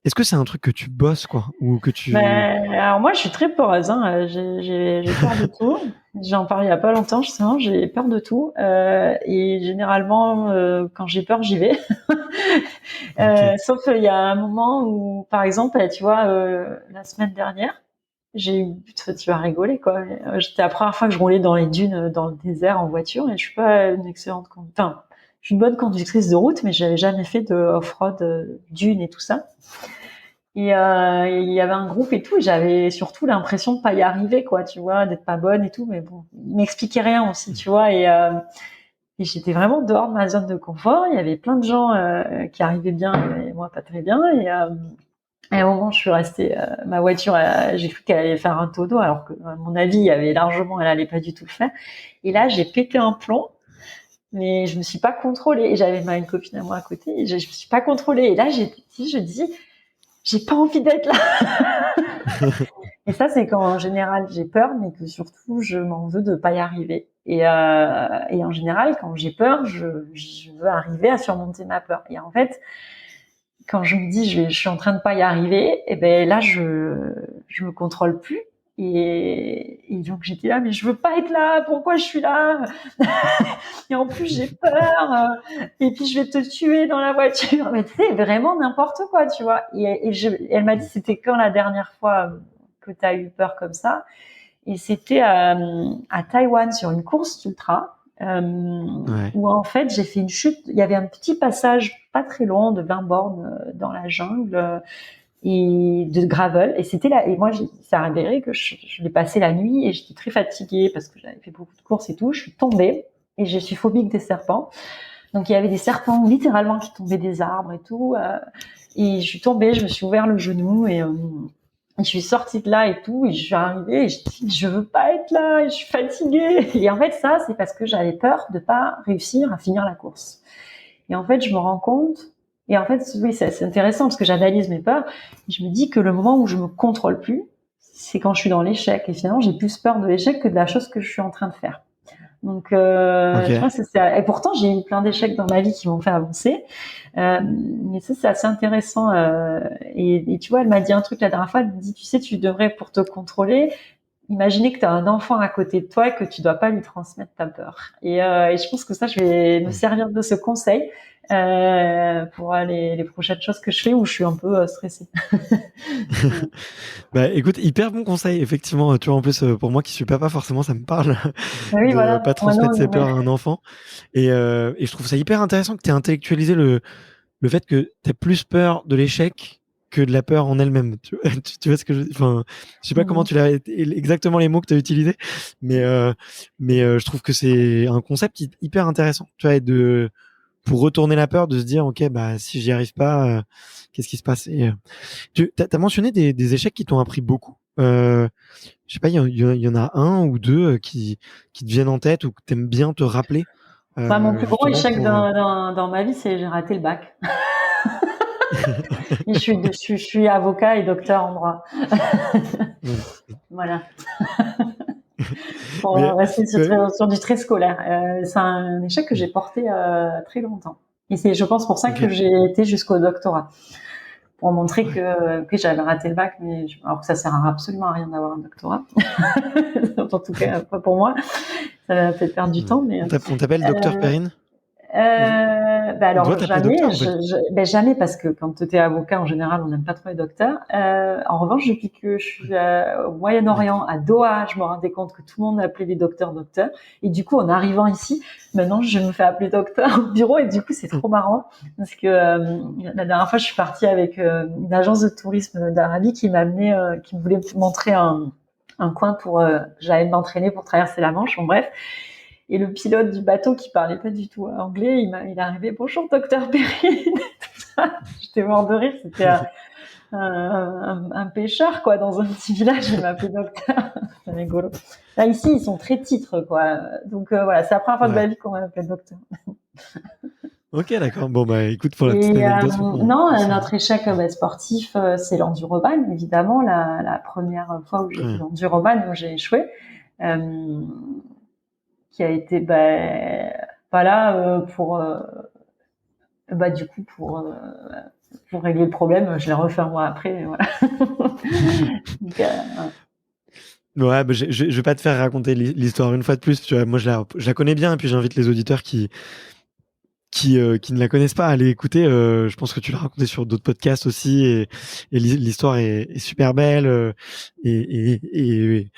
Est-ce que c'est un truc que tu bosses, quoi, ou que tu... Alors moi, je suis très peureuse, hein. J'ai peur de tout. J'en parlais il y a pas longtemps, justement. J'ai peur de tout. Et généralement, quand j'ai peur, j'y vais. Ok. Sauf il y a un moment où, par exemple, tu vois, la semaine dernière, j'ai eu, tu vas rigoler, quoi. C'était la première fois que je roulais dans les dunes, dans le désert en voiture, et je suis pas une excellente enfin, je suis une bonne conductrice de route, mais j'avais jamais fait de off-road, dunes et tout ça. Et il y avait un groupe et tout, et j'avais surtout l'impression de pas y arriver, quoi, tu vois, d'être pas bonne et tout, mais bon, ils m'expliquaient rien aussi, tu vois, et j'étais vraiment dehors de ma zone de confort. Il y avait plein de gens qui arrivaient bien et moi pas très bien. Et à un moment, je suis restée, ma voiture, j'ai cru qu'elle allait faire un tonneau, alors que, à mon avis, il y avait largement, elle allait pas du tout le faire. Et là, j'ai pété un plomb, mais je me suis pas contrôlée. Et j'avais une copine à moi à côté, et je me suis pas contrôlée. Et là, je dis, j'ai pas envie d'être là. Et ça, c'est quand en général j'ai peur, mais que surtout je m'en veux de pas y arriver. Et en général, quand j'ai peur, je veux arriver à surmonter ma peur. Et en fait, quand je me dis je suis en train de pas y arriver, et ben là je me contrôle plus. Et donc j'étais là, mais je veux pas être là. Pourquoi je suis là? Et en plus j'ai peur. Et puis je vais te tuer dans la voiture. Mais tu sais, vraiment n'importe quoi, tu vois. Elle m'a dit, c'était quand la dernière fois que tu as eu peur comme ça? Et c'était à Taïwan sur une course ultra. Ouais. Où en fait j'ai fait une chute. Il y avait un petit passage pas très long de 20 bornes dans la jungle et de gravel. Et c'était là. Et moi, ça a avéré que je l'ai passé la nuit et j'étais très fatiguée parce que j'avais fait beaucoup de courses et tout. Je suis tombée et je suis phobique des serpents. Donc il y avait des serpents littéralement qui tombaient des arbres et tout. Et je suis tombée, je me suis ouvert le genou et je suis sortie de là et tout. Et je suis arrivée et je dis je veux pas être là, et je suis fatiguée. Et en fait ça c'est parce que j'avais peur de pas réussir à finir la course. Et en fait je me rends compte. Et en fait oui c'est intéressant parce que j'analyse mes peurs. Et je me dis que le moment où je me contrôle plus, c'est quand je suis dans l'échec. Et finalement j'ai plus peur de l'échec que de la chose que je suis en train de faire. Donc, je Ok. pense que et pourtant j'ai eu plein d'échecs dans ma vie qui m'ont fait avancer. Mais ça c'est assez intéressant. Et tu vois, elle m'a dit un truc la dernière fois. Elle me dit, tu sais, tu devrais pour te contrôler, imaginer que tu as un enfant à côté de toi et que tu dois pas lui transmettre ta peur. Et je pense que ça, je vais me servir de ce conseil pour les prochaines choses que je fais où je suis un peu stressée. Bah écoute, hyper bon conseil, effectivement. Tu vois, en plus, pour moi qui suis papa, forcément, ça me parle Oui, de voilà. pas Maintenant, transmettre ses peurs à un enfant. Et je trouve ça hyper intéressant que tu aies intellectualisé le fait que tu as plus peur de l'échec que de la peur en elle-même. Tu vois ce que je veux dire? Enfin, je sais pas comment tu l'as exactement les mots que tu as utilisés, mais je trouve que c'est un concept hyper intéressant. Tu vois, et pour retourner la peur, de se dire, ok, bah si j'y arrive pas, qu'est-ce qui se passe? Tu as mentionné des échecs qui t'ont appris beaucoup. Je sais pas, il y en a un ou deux qui te viennent en tête ou que t'aimes bien te rappeler, Bah, mon plus gros justement échec pour. dans ma vie, c'est j'ai raté le bac. Et je suis avocat et docteur en droit. Ouais. Voilà. Pour Mais rester ouais, sur du très scolaire. C'est un échec que j'ai porté très longtemps. Et c'est, je pense, pour ça que ok. j'ai été jusqu'au doctorat. Pour montrer Ouais. que j'avais raté le bac, mais alors que ça sert absolument à rien d'avoir un doctorat. En tout cas, pas pour moi. Ça va peut-être perdre du Ouais. temps, mais On t'appelle Docteur euh, Perrine aujourd'hui? Alors Toi, t'as appelé jamais, docteur en fait. jamais parce que quand tu es avocat en général on n'aime pas trop les docteurs. En revanche depuis que je suis au Moyen-Orient, à Doha, je me rendais compte que tout le monde appelait les docteurs docteurs. Et du coup en arrivant ici, maintenant je me fais appeler docteur au bureau et du coup c'est trop marrant parce que la dernière fois je suis partie avec une agence de tourisme d'Arabie qui m'a amené, qui me voulait montrer un coin pour j'allais m'entraîner pour traverser la Manche. Bon bref. Et le pilote du bateau qui parlait pas du tout anglais, il est arrivé, bonjour docteur Perrine, tout ça. J'étais mort de rire, c'était un pêcheur quoi dans un petit village, il m'appelait docteur. C'est rigolo. Là ici ils sont très titres quoi, donc voilà, c'est la première fois de Ouais. ma vie qu'on m'appelle docteur. Ok, d'accord. Bon, bah écoute, pour la petite Et anecdote, non, on sait. notre échec sportif, c'est l'enduroman évidemment, la première fois où j'ai Très fait bien. l'enduroman où j'ai échoué. Qui a été pas là du coup pour régler le problème, je l'ai refait un mois après. Voilà. Donc, Ouais, bah, je vais pas te faire raconter l'histoire une fois de plus. Tu vois, moi, je la connais bien, et puis j'invite les auditeurs qui ne la connaissent pas à aller écouter. Je pense que tu l'as raconté sur d'autres podcasts aussi, et l'histoire est super belle. Et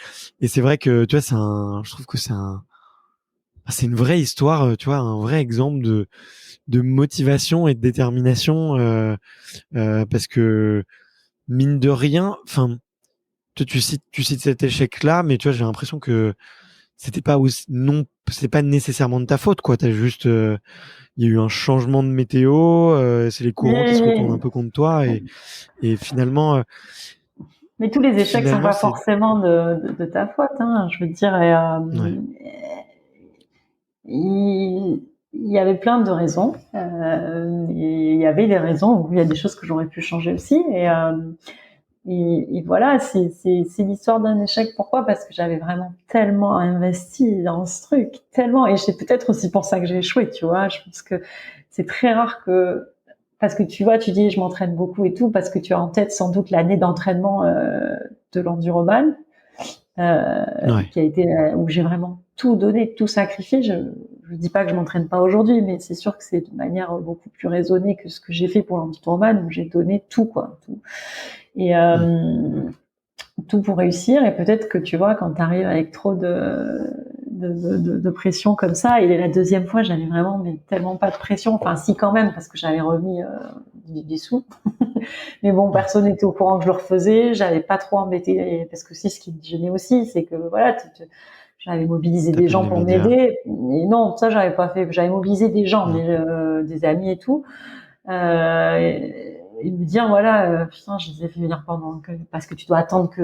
c'est vrai que tu vois, je trouve que c'est une vraie histoire. Tu vois, un vrai exemple de motivation et de détermination. Parce que mine de rien, enfin, tu cites cet échec-là, mais tu vois, j'ai l'impression que c'était pas aussi, non, c'est pas nécessairement de ta faute, quoi. T'as juste, il y a eu un changement de météo, c'est les courants qui se retournent un mais, peu contre toi, et finalement, mais tous les échecs sont finalement, pas c'est, forcément de ta faute, hein, je veux dire. Et, ouais, il y avait plein de raisons. Et il y avait des raisons où il y a des choses que j'aurais pu changer aussi. Et voilà, c'est l'histoire d'un échec. Pourquoi? Parce que j'avais vraiment tellement investi dans ce truc, tellement. Et c'est peut-être aussi pour ça que j'ai échoué, tu vois. Je pense que c'est très rare parce que tu vois, tu dis je m'entraîne beaucoup et tout, parce que tu as en tête sans doute l'année d'entraînement de l'enduroman, ouais, qui a été où j'ai vraiment tout donné, tout sacrifié. Je dis pas que je m'entraîne pas aujourd'hui, mais c'est sûr que c'est de manière beaucoup plus raisonnée que ce que j'ai fait pour l'enduroman, où j'ai donné tout, quoi, tout. Et mm, tout pour réussir. Et peut-être que tu vois, quand tu arrives avec trop de pression comme ça, et la deuxième fois, j'avais vraiment mais tellement pas de pression. Enfin, si quand même, parce que j'avais remis des sous. Mais bon, ouais, personne n'était au courant que je le refaisais. J'avais pas trop embêté, parce que c'est ce qui me gênait aussi, c'est que voilà, j'avais mobilisé des t'appelles gens les pour médias, m'aider. Et non, ça j'avais pas fait. J'avais mobilisé des gens, ouais, mais des amis et tout. Et me dire voilà putain je les ai fait venir parce que tu dois attendre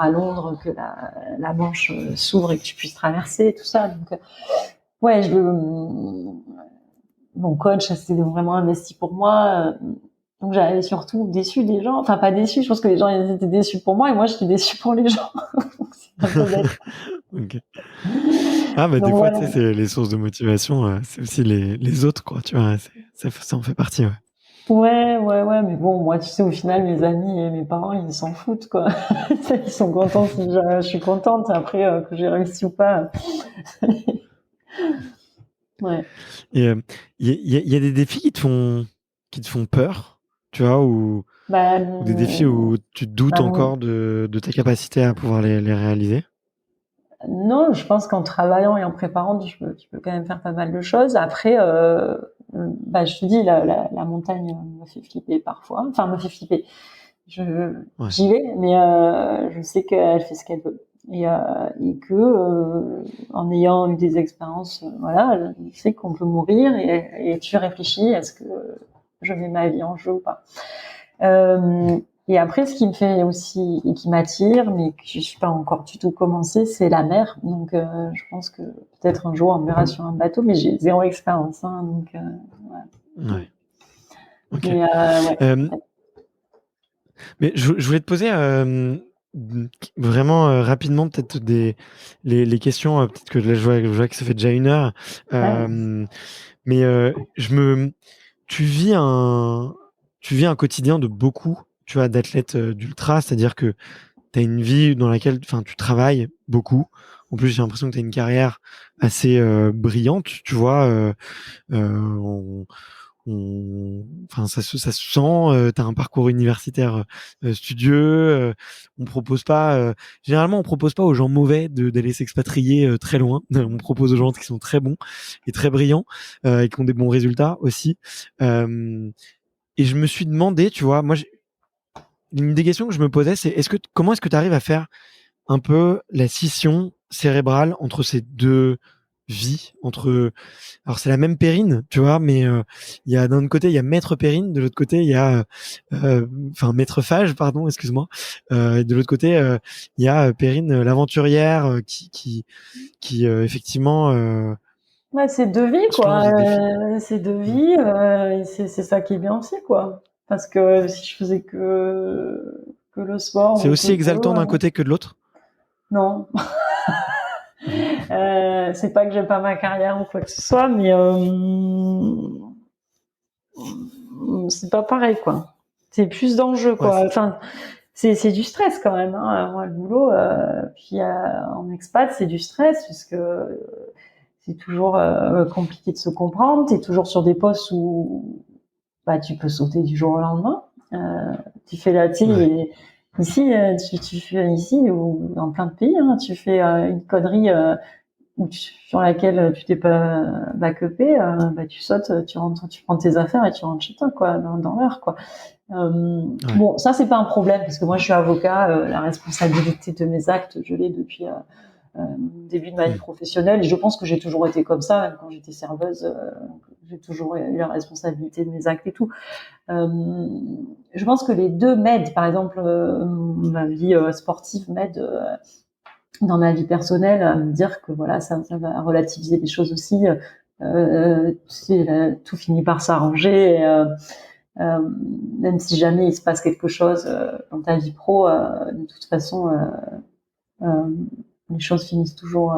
à Londres que la Manche s'ouvre et que tu puisses traverser tout ça. Donc ouais mon coach s'est vraiment investi pour moi, donc j'avais surtout déçu des gens, enfin pas déçu, je pense que les gens ils étaient déçus pour moi et moi j'étais déçue pour les gens. Donc, c'est un peu bête. ok. Ah, bah, Donc des fois, tu voilà. sais, c'est les sources de motivation, c'est aussi les autres, quoi, tu vois, ça en fait partie, ouais. Ouais, mais bon, moi, tu sais, au final, mes amis et mes parents, ils s'en foutent, quoi. Ils sont contents si je suis contente. Après, que j'ai réussi ou pas. Ouais. Et il y a des défis qui te font peur, tu vois, Bah, ou des défis où tu doutes bah, encore de ta capacité à pouvoir les réaliser? non, je pense qu'en travaillant et en préparant, tu peux quand même faire pas mal de choses. Après, bah, je te dis, la montagne me fait flipper parfois. Enfin, me fait flipper. Ouais. J'y vais, mais je sais qu'elle fait ce qu'elle veut. Et que en ayant eu des expériences, voilà, je sais qu'on peut mourir et tu réfléchis, est-ce que je mets ma vie en jeu ou pas. Et après, ce qui me fait aussi et qui m'attire, mais que je suis pas encore du tout commencé, c'est la mer. Donc, je pense que peut-être un jour on me verra sur un bateau, mais j'ai zéro expérience, hein, donc ouais. Ouais. Ok. Mais ouais. Euh, mais je voulais te poser vraiment rapidement peut-être les questions. Peut-être que là, je vois que ça fait déjà 1 heure. Ouais. Euh, mais tu vis un, tu vis un quotidien de beaucoup, tu vois, d'athlètes d'ultra, c'est-à-dire que t'as une vie dans laquelle, enfin, tu travailles beaucoup. En plus, j'ai l'impression que t'as une carrière assez brillante, tu vois. On, enfin, ça se sent. T'as un parcours universitaire studieux. On propose pas. Généralement, on propose pas aux gens mauvais d'aller s'expatrier très loin. On propose aux gens qui sont très bons et très brillants et qui ont des bons résultats aussi. Et je me suis demandé, tu vois, une des questions que je me posais, c'est comment est-ce que tu arrives à faire un peu la scission cérébrale entre ces deux vies, alors c'est la même Perrine, tu vois, mais il y a d'un côté il y a Maître Perrine, de l'autre côté il y a Maître Phage, pardon, excuse-moi, et de l'autre côté il y a Perrine l'aventurière qui effectivement Ouais, c'est deux vies, se quoi. lance des défis. C'est deux vies, et c'est ça qui est bien aussi, quoi. Parce que si je faisais que le sport C'est ou que aussi le boulot, exaltant d'un côté que de l'autre. non. Mhm. C'est pas que j'aime pas ma carrière ou quoi que ce soit, mais c'est pas pareil, quoi. C'est plus d'enjeux, Ouais, quoi. Enfin, c'est du stress quand même, hein. Moi, le boulot, puis en expat, c'est du stress puisque c'est toujours compliqué de se comprendre. T'es toujours sur des postes où bah tu peux sauter du jour au lendemain. Tu fais la ouais, et ici, tu fais ici ou dans plein de pays, hein, tu fais une connerie sur laquelle tu t'es pas backupé, bah tu sautes, tu rentres, tu prends tes affaires et tu rentres chez toi, quoi, dans l'heure, quoi. ouais. Bon, ça c'est pas un problème parce que moi je suis avocat, la responsabilité de mes actes, je l'ai depuis début de ma vie Mm. professionnelle. Et je pense que j'ai toujours été comme ça, même quand j'étais serveuse, j'ai toujours eu la responsabilité de mes actes et tout. Euh, je pense que les deux m'aident. Par exemple, ma vie sportive m'aide dans ma vie personnelle à me dire que voilà, ça va relativiser les choses aussi. Tout finit par s'arranger. Même si jamais il se passe quelque chose dans ta vie pro, de toute façon, euh, les choses finissent toujours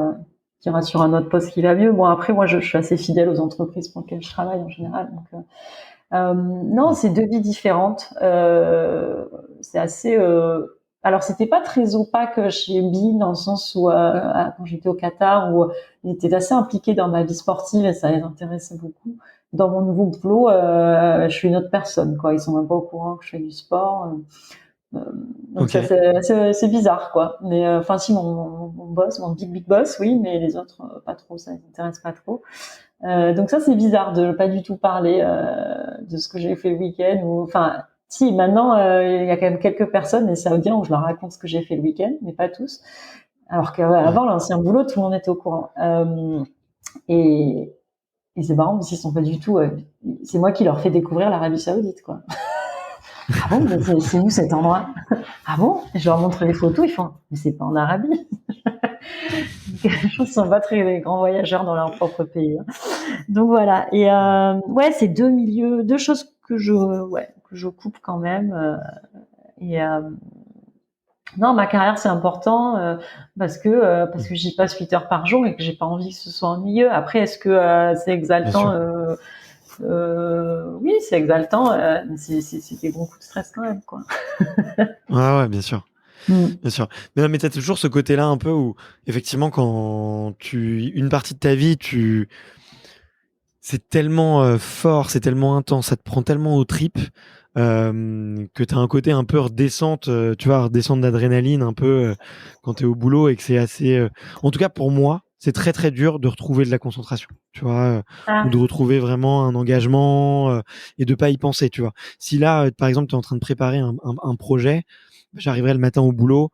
tu iras sur un autre poste qui va mieux. Bon, après, moi, je suis assez fidèle aux entreprises pour lesquelles je travaille en général. Donc, non, Mm. c'est deux vies différentes. C'est assez. Alors, c'était pas très opaque chez Bi dans le sens où, quand j'étais au Qatar, où ils étaient assez impliqués dans ma vie sportive et ça les intéressait beaucoup. Dans mon nouveau boulot, je suis une autre personne, quoi. Ils sont même pas au courant que je fais du sport. Euh, donc Ok. ça c'est bizarre, quoi. Mais enfin si mon boss, mon big boss, oui, mais les autres pas trop, ça les intéresse pas trop. Donc ça c'est bizarre de pas du tout parler de ce que j'ai fait le week-end ou enfin si maintenant il y a quand même quelques personnes et ça bien où je leur raconte ce que j'ai fait le week-end, mais pas tous. Alors Ouais. qu'avant l'ancien boulot tout le monde était au courant. Et et c'est marrant parce qu'ils sont pas du tout. C'est moi qui leur fais découvrir l'Arabie Saoudite, quoi. Ah bon, mais c'est où cet endroit? Ah bon? Et je leur montre les photos, ils font, mais c'est pas en Arabie. Je pense qu'ils sont pas très grands voyageurs dans leur propre pays, hein. Donc voilà. Et ouais, c'est deux milieux, deux choses que je coupe quand même. Et non, ma carrière c'est important parce Mm. que j'y passe 8 heures par jour et que j'ai pas envie que ce soit ennuyeux. Après, est-ce que c'est Bien exaltant? sûr. Oui, c'est exaltant, mais c'est des bons coups de stress quand même, quoi. Ouais, ouais, bien sûr. Mm. Bien sûr. Mais non, mais t'as toujours ce côté-là un peu où, effectivement, une partie de ta vie, c'est tellement fort, c'est tellement intense, ça te prend tellement aux tripes, que t'as un côté un peu redescente, tu vois, redescente d'adrénaline un peu quand t'es au boulot et que c'est assez, en tout cas pour moi, c'est très très dur de retrouver de la concentration, tu vois, ou de Ah, retrouver vraiment un engagement et de pas y penser, tu vois. Si là, par exemple, t'es en train de préparer un projet, j'arriverai le matin au boulot.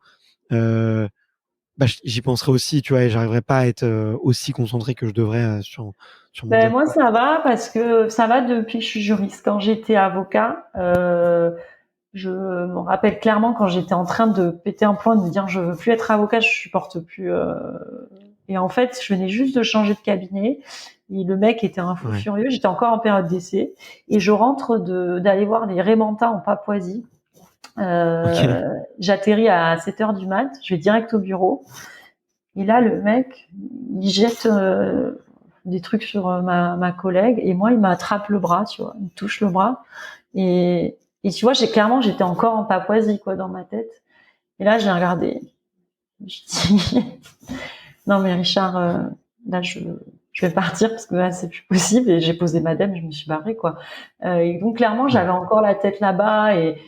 euh, J'y penserai aussi, tu vois, et j'arriverai pas à être aussi concentré que je devrais sur mon ben job, moi quoi. ça va parce que ça va depuis que je suis juriste. Quand j'étais avocat, je me rappelle clairement quand j'étais en train de péter un plomb, de me dire je veux plus être avocat, je supporte plus. Et en fait, je venais juste de changer de cabinet. Et le mec était un fou Ouais. furieux. J'étais encore en période d'essai et je rentre d'aller voir les Rémentins en Papouasie. Ok. J'atterris à 7 heures du mat. Je vais direct au bureau. Et là, le mec, il jette des trucs sur ma collègue et moi, il m'attrape le bras, tu vois, il me touche le bras et tu vois, j'étais encore en Papouasie, quoi, dans ma tête. Et là, j'ai regardé. Je dis, non, mais Richard, là, je vais partir parce que là, c'est plus possible. Et j'ai posé ma dème, je me suis barrée, quoi. Et donc, clairement, j'avais encore la tête là-bas et,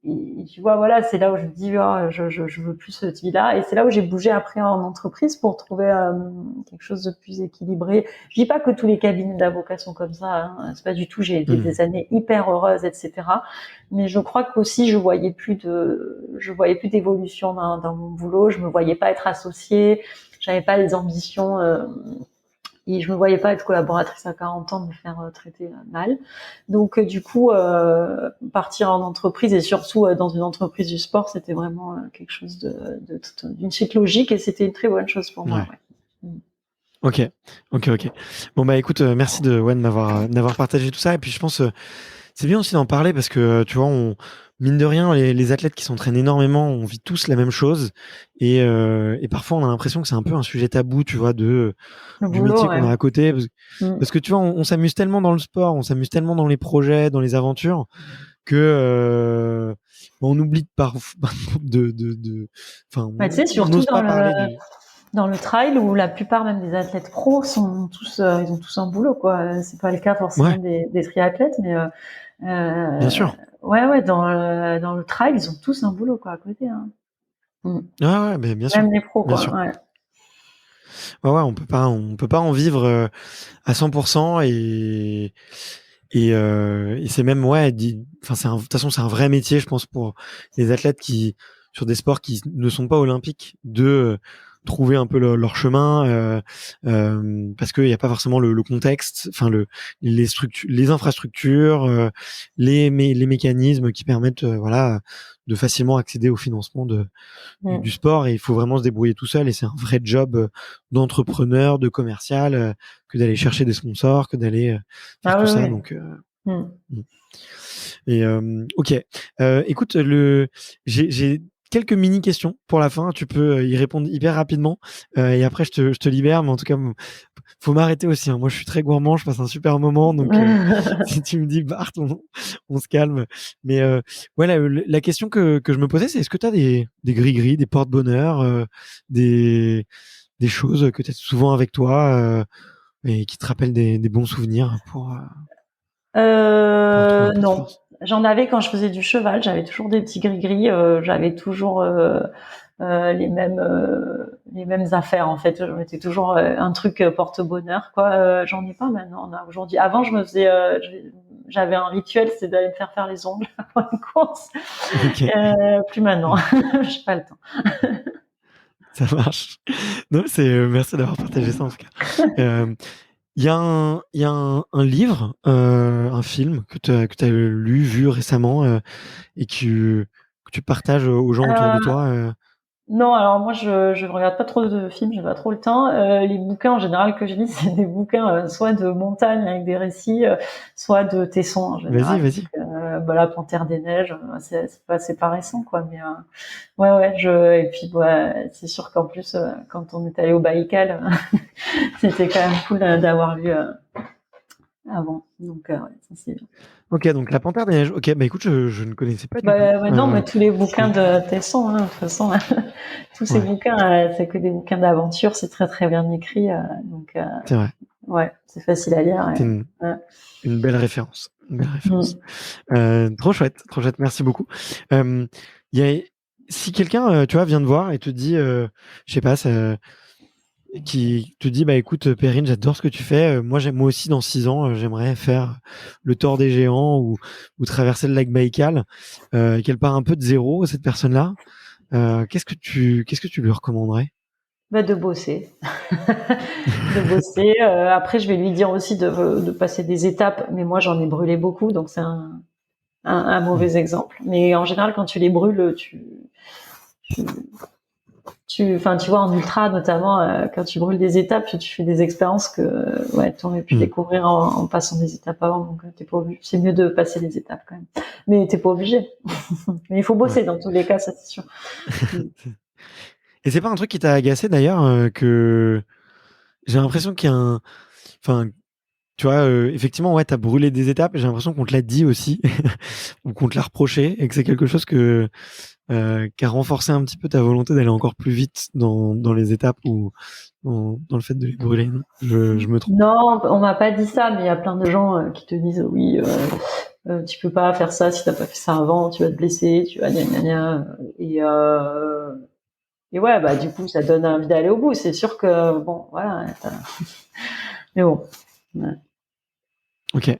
et tu vois, voilà, c'est là où je me dis, oh, je veux plus cette vie-là. Et c'est là où j'ai bougé après en entreprise pour trouver quelque chose de plus équilibré. Je dis pas que tous les cabinets d'avocats sont comme ça, hein. C'est pas du tout. J'ai été des années hyper heureuses, etc. Mais je crois qu'aussi je voyais plus d'évolution dans mon boulot. Je me voyais pas être associée. J'avais pas les ambitions. Et je me voyais pas être collaboratrice à 40 ans, me faire traiter mal. Donc du coup, partir en entreprise et surtout dans une entreprise du sport, c'était vraiment quelque chose d'une suite logique et c'était une très bonne chose pour moi. Ouais. Ok. Bon bah écoute, merci de m'avoir partagé tout ça. Et puis je pense c'est bien aussi d'en parler parce que tu vois, mine de rien, les athlètes qui s'entraînent énormément, on vit tous la même chose et parfois on a l'impression que c'est un peu un sujet tabou, tu vois, du métier qu'on a à côté parce que tu vois, on s'amuse tellement dans le sport, on s'amuse tellement dans les projets, dans les aventures que on oublie enfin, tu sais, on surtout n'ose pas parler du. dans le trail où la plupart même des athlètes pros sont tous, ils ont tous un boulot, quoi. C'est pas le cas forcément des triathlètes, mais Bien sûr. ouais, dans le trail, ils ont tous un boulot, quoi, à côté, hein. Ouais, mais bien sûr. Même les pros, Bien quoi. sûr. Ouais. Ouais, on peut pas en vivre à 100% et c'est même enfin de toute façon c'est un vrai métier, je pense, pour les athlètes qui sur des sports qui ne sont pas olympiques de trouver un peu leur chemin parce qu'il n'y a pas forcément le contexte, enfin les structures, les infrastructures, les mécanismes qui permettent voilà de facilement accéder au financement du sport, et il faut vraiment se débrouiller tout seul, et c'est un vrai job d'entrepreneur, de commercial, que d'aller chercher des sponsors, que d'aller faire tout ça. Donc et ok, écoute, j'ai quelques mini questions pour la fin. Tu peux y répondre hyper rapidement et après je te libère. Mais en tout cas, faut m'arrêter aussi, hein. Moi, je suis très gourmand. Je passe un super moment. Donc, si tu me dis Bart, on se calme. Mais ouais, la question que je me posais, c'est est-ce que tu as des gris-gris, des porte-bonheur, des choses que tu as souvent avec toi et qui te rappellent des bons souvenirs pour retrouver un peu de non. force. J'en avais quand je faisais du cheval. J'avais toujours des petits gris-gris. J'avais toujours les mêmes affaires, en fait. Je mettais toujours un truc porte-bonheur, quoi. J'en ai pas maintenant. Aujourd'hui. Avant, j'avais un rituel, c'est d'aller me faire les ongles avant une course. Ok. Plus maintenant. J'ai pas le temps. Ça marche. Non, merci d'avoir partagé ça en tout cas. Il y a un livre, un film que tu as lu, vu récemment et que tu partages aux gens autour de toi. Non, alors moi je regarde pas trop de films, j'ai pas trop le temps. Les bouquins en général que je lis, c'est des bouquins soit de montagne avec des récits, soit de Tesson en général. Vas-y. Donc, La Panthère des Neiges, c'est pas récent, quoi. Mais ouais, et puis c'est sûr qu'en plus quand on est allé au Baïkal, c'était quand même cool d'avoir lu avant. Donc ouais, ça c'est bien. Ok, donc La Panthère des Neiges. Ok, bah écoute, je ne connaissais pas du tout. Non, mais tous les bouquins de Tesson, hein, de toute façon, tous ces bouquins, c'est que des bouquins d'aventure, c'est très très bien écrit, donc C'est vrai. ouais, c'est facile à lire. C'est une belle référence. Trop chouette, merci beaucoup. Si quelqu'un, tu vois, vient te voir et te dit, je sais pas, qui te dit, bah écoute, Perrine, j'adore ce que tu fais. Moi aussi, dans 6 ans, j'aimerais faire le Tour des Géants ou traverser le lac Baïkal. Qu'elle part un peu de zéro, cette personne-là. Qu'est-ce que tu lui recommanderais? De bosser, de bosser. Après, je vais lui dire aussi de passer des étapes, mais moi, j'en ai brûlé beaucoup, donc c'est un mauvais exemple. Mais en général, quand tu les brûles, tu vois, en ultra notamment, quand tu brûles des étapes, tu fais des expériences que tu aurais pu découvrir en passant des étapes avant. Donc t'es pas obligé. C'est mieux de passer les étapes quand même, mais t'es pas obligé. Mais il faut bosser dans tous les cas, ça c'est sûr. Et c'est pas un truc qui t'a agacé d'ailleurs, que j'ai l'impression qu'il y a enfin, tu vois, effectivement, ouais, t'as brûlé des étapes. J'ai l'impression qu'on te l'a dit aussi, ou qu'on te l'a reproché, et que c'est quelque chose qui a renforcé un petit peu ta volonté d'aller encore plus vite dans les étapes ou dans le fait de les brûler. Non, je me trompe. Non, on m'a pas dit ça, mais il y a plein de gens qui te disent oui, tu peux pas faire ça si t'as pas fait ça avant, tu vas te blesser, tu vas gna gna gna. Et ouais, bah du coup, ça donne envie d'aller au bout. C'est sûr que bon, voilà. Mais bon. Ouais. Ok.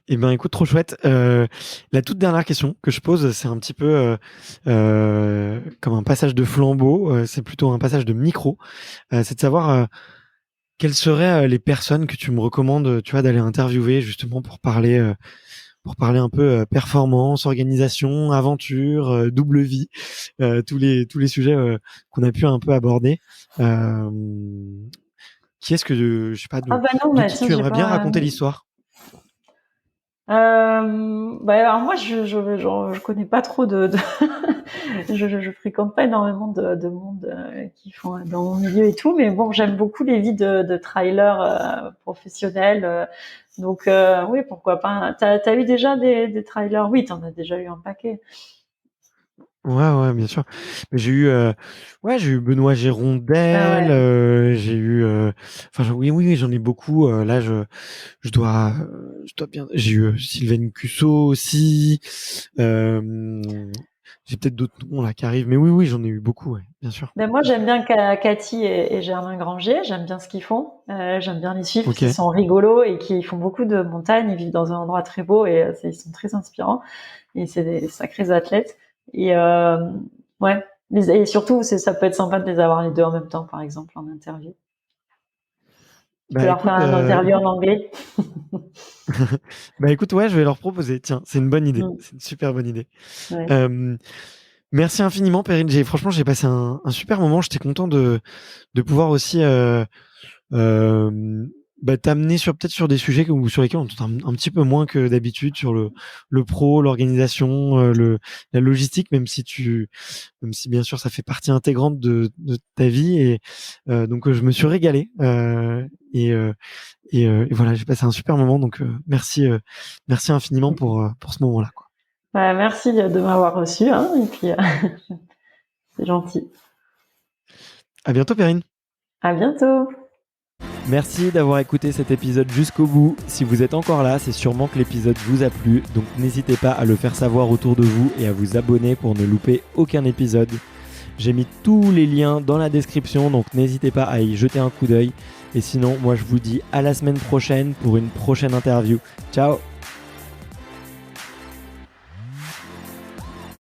Eh ben, écoute, trop chouette. La toute dernière question que je pose, c'est un petit peu comme un passage de flambeau. C'est plutôt un passage de micro. C'est de savoir quelles seraient les personnes que tu me recommandes, tu vois, d'aller interviewer justement pour parler un peu performance, organisation, aventure, double vie, tous les sujets qu'on a pu un peu aborder. Qui est-ce que je sais pas Ah bah non, de bah qui tiens, tu j'ai aimerais bien pas. raconter l'histoire? Bah alors moi, je connais pas trop je fréquente pas énormément de monde qui font dans mon milieu et tout, mais bon, j'aime beaucoup les vies de trailers professionnels. Donc oui, pourquoi pas. T'as eu déjà des trailers? Oui, t'en as déjà eu un paquet. Ouais, bien sûr. Mais j'ai eu Benoît Ah Gérondel, ouais. oui, j'en ai beaucoup. Là, je dois bien. J'ai eu Sylvain Cusso aussi. Euh, j'ai peut-être d'autres noms là qui arrivent, mais oui, j'en ai eu beaucoup, ouais, bien sûr. Ben moi, j'aime bien Cathy et Germain Granger. J'aime bien ce qu'ils font. J'aime bien les suivre parce Ok. qu'ils sont rigolos et qu'ils font beaucoup de montagnes. Ils vivent dans un endroit très beau et ils sont très inspirants. Et c'est des sacrés athlètes. Et ouais. Et surtout, ça peut être sympa de les avoir les deux en même temps, par exemple, en interview. Tu peux Bah leur faire écoute, un interview en anglais. bah écoute, ouais, je vais leur proposer. Tiens, c'est une bonne idée. Mm. C'est une super bonne idée. Ouais. Euh, Merci infiniment, Perrine. Franchement, j'ai passé un super moment. J'étais content de pouvoir aussi euh, t'amener peut-être sur des sujets sur lesquels on entend un petit peu moins que d'habitude, sur le pro, l'organisation, la logistique, même si bien sûr ça fait partie intégrante de ta vie. Et donc je me suis régalé. Et voilà, j'ai passé un super moment. Donc merci infiniment pour ce moment-là, quoi. Ouais, merci de m'avoir reçu, hein, et puis c'est gentil. À bientôt, Perrine. À bientôt. Merci d'avoir écouté cet épisode jusqu'au bout. Si vous êtes encore là, c'est sûrement que l'épisode vous a plu, donc n'hésitez pas à le faire savoir autour de vous et à vous abonner pour ne louper aucun épisode. J'ai mis tous les liens dans la description, donc n'hésitez pas à y jeter un coup d'œil. Et sinon, moi je vous dis à la semaine prochaine pour une prochaine interview. Ciao!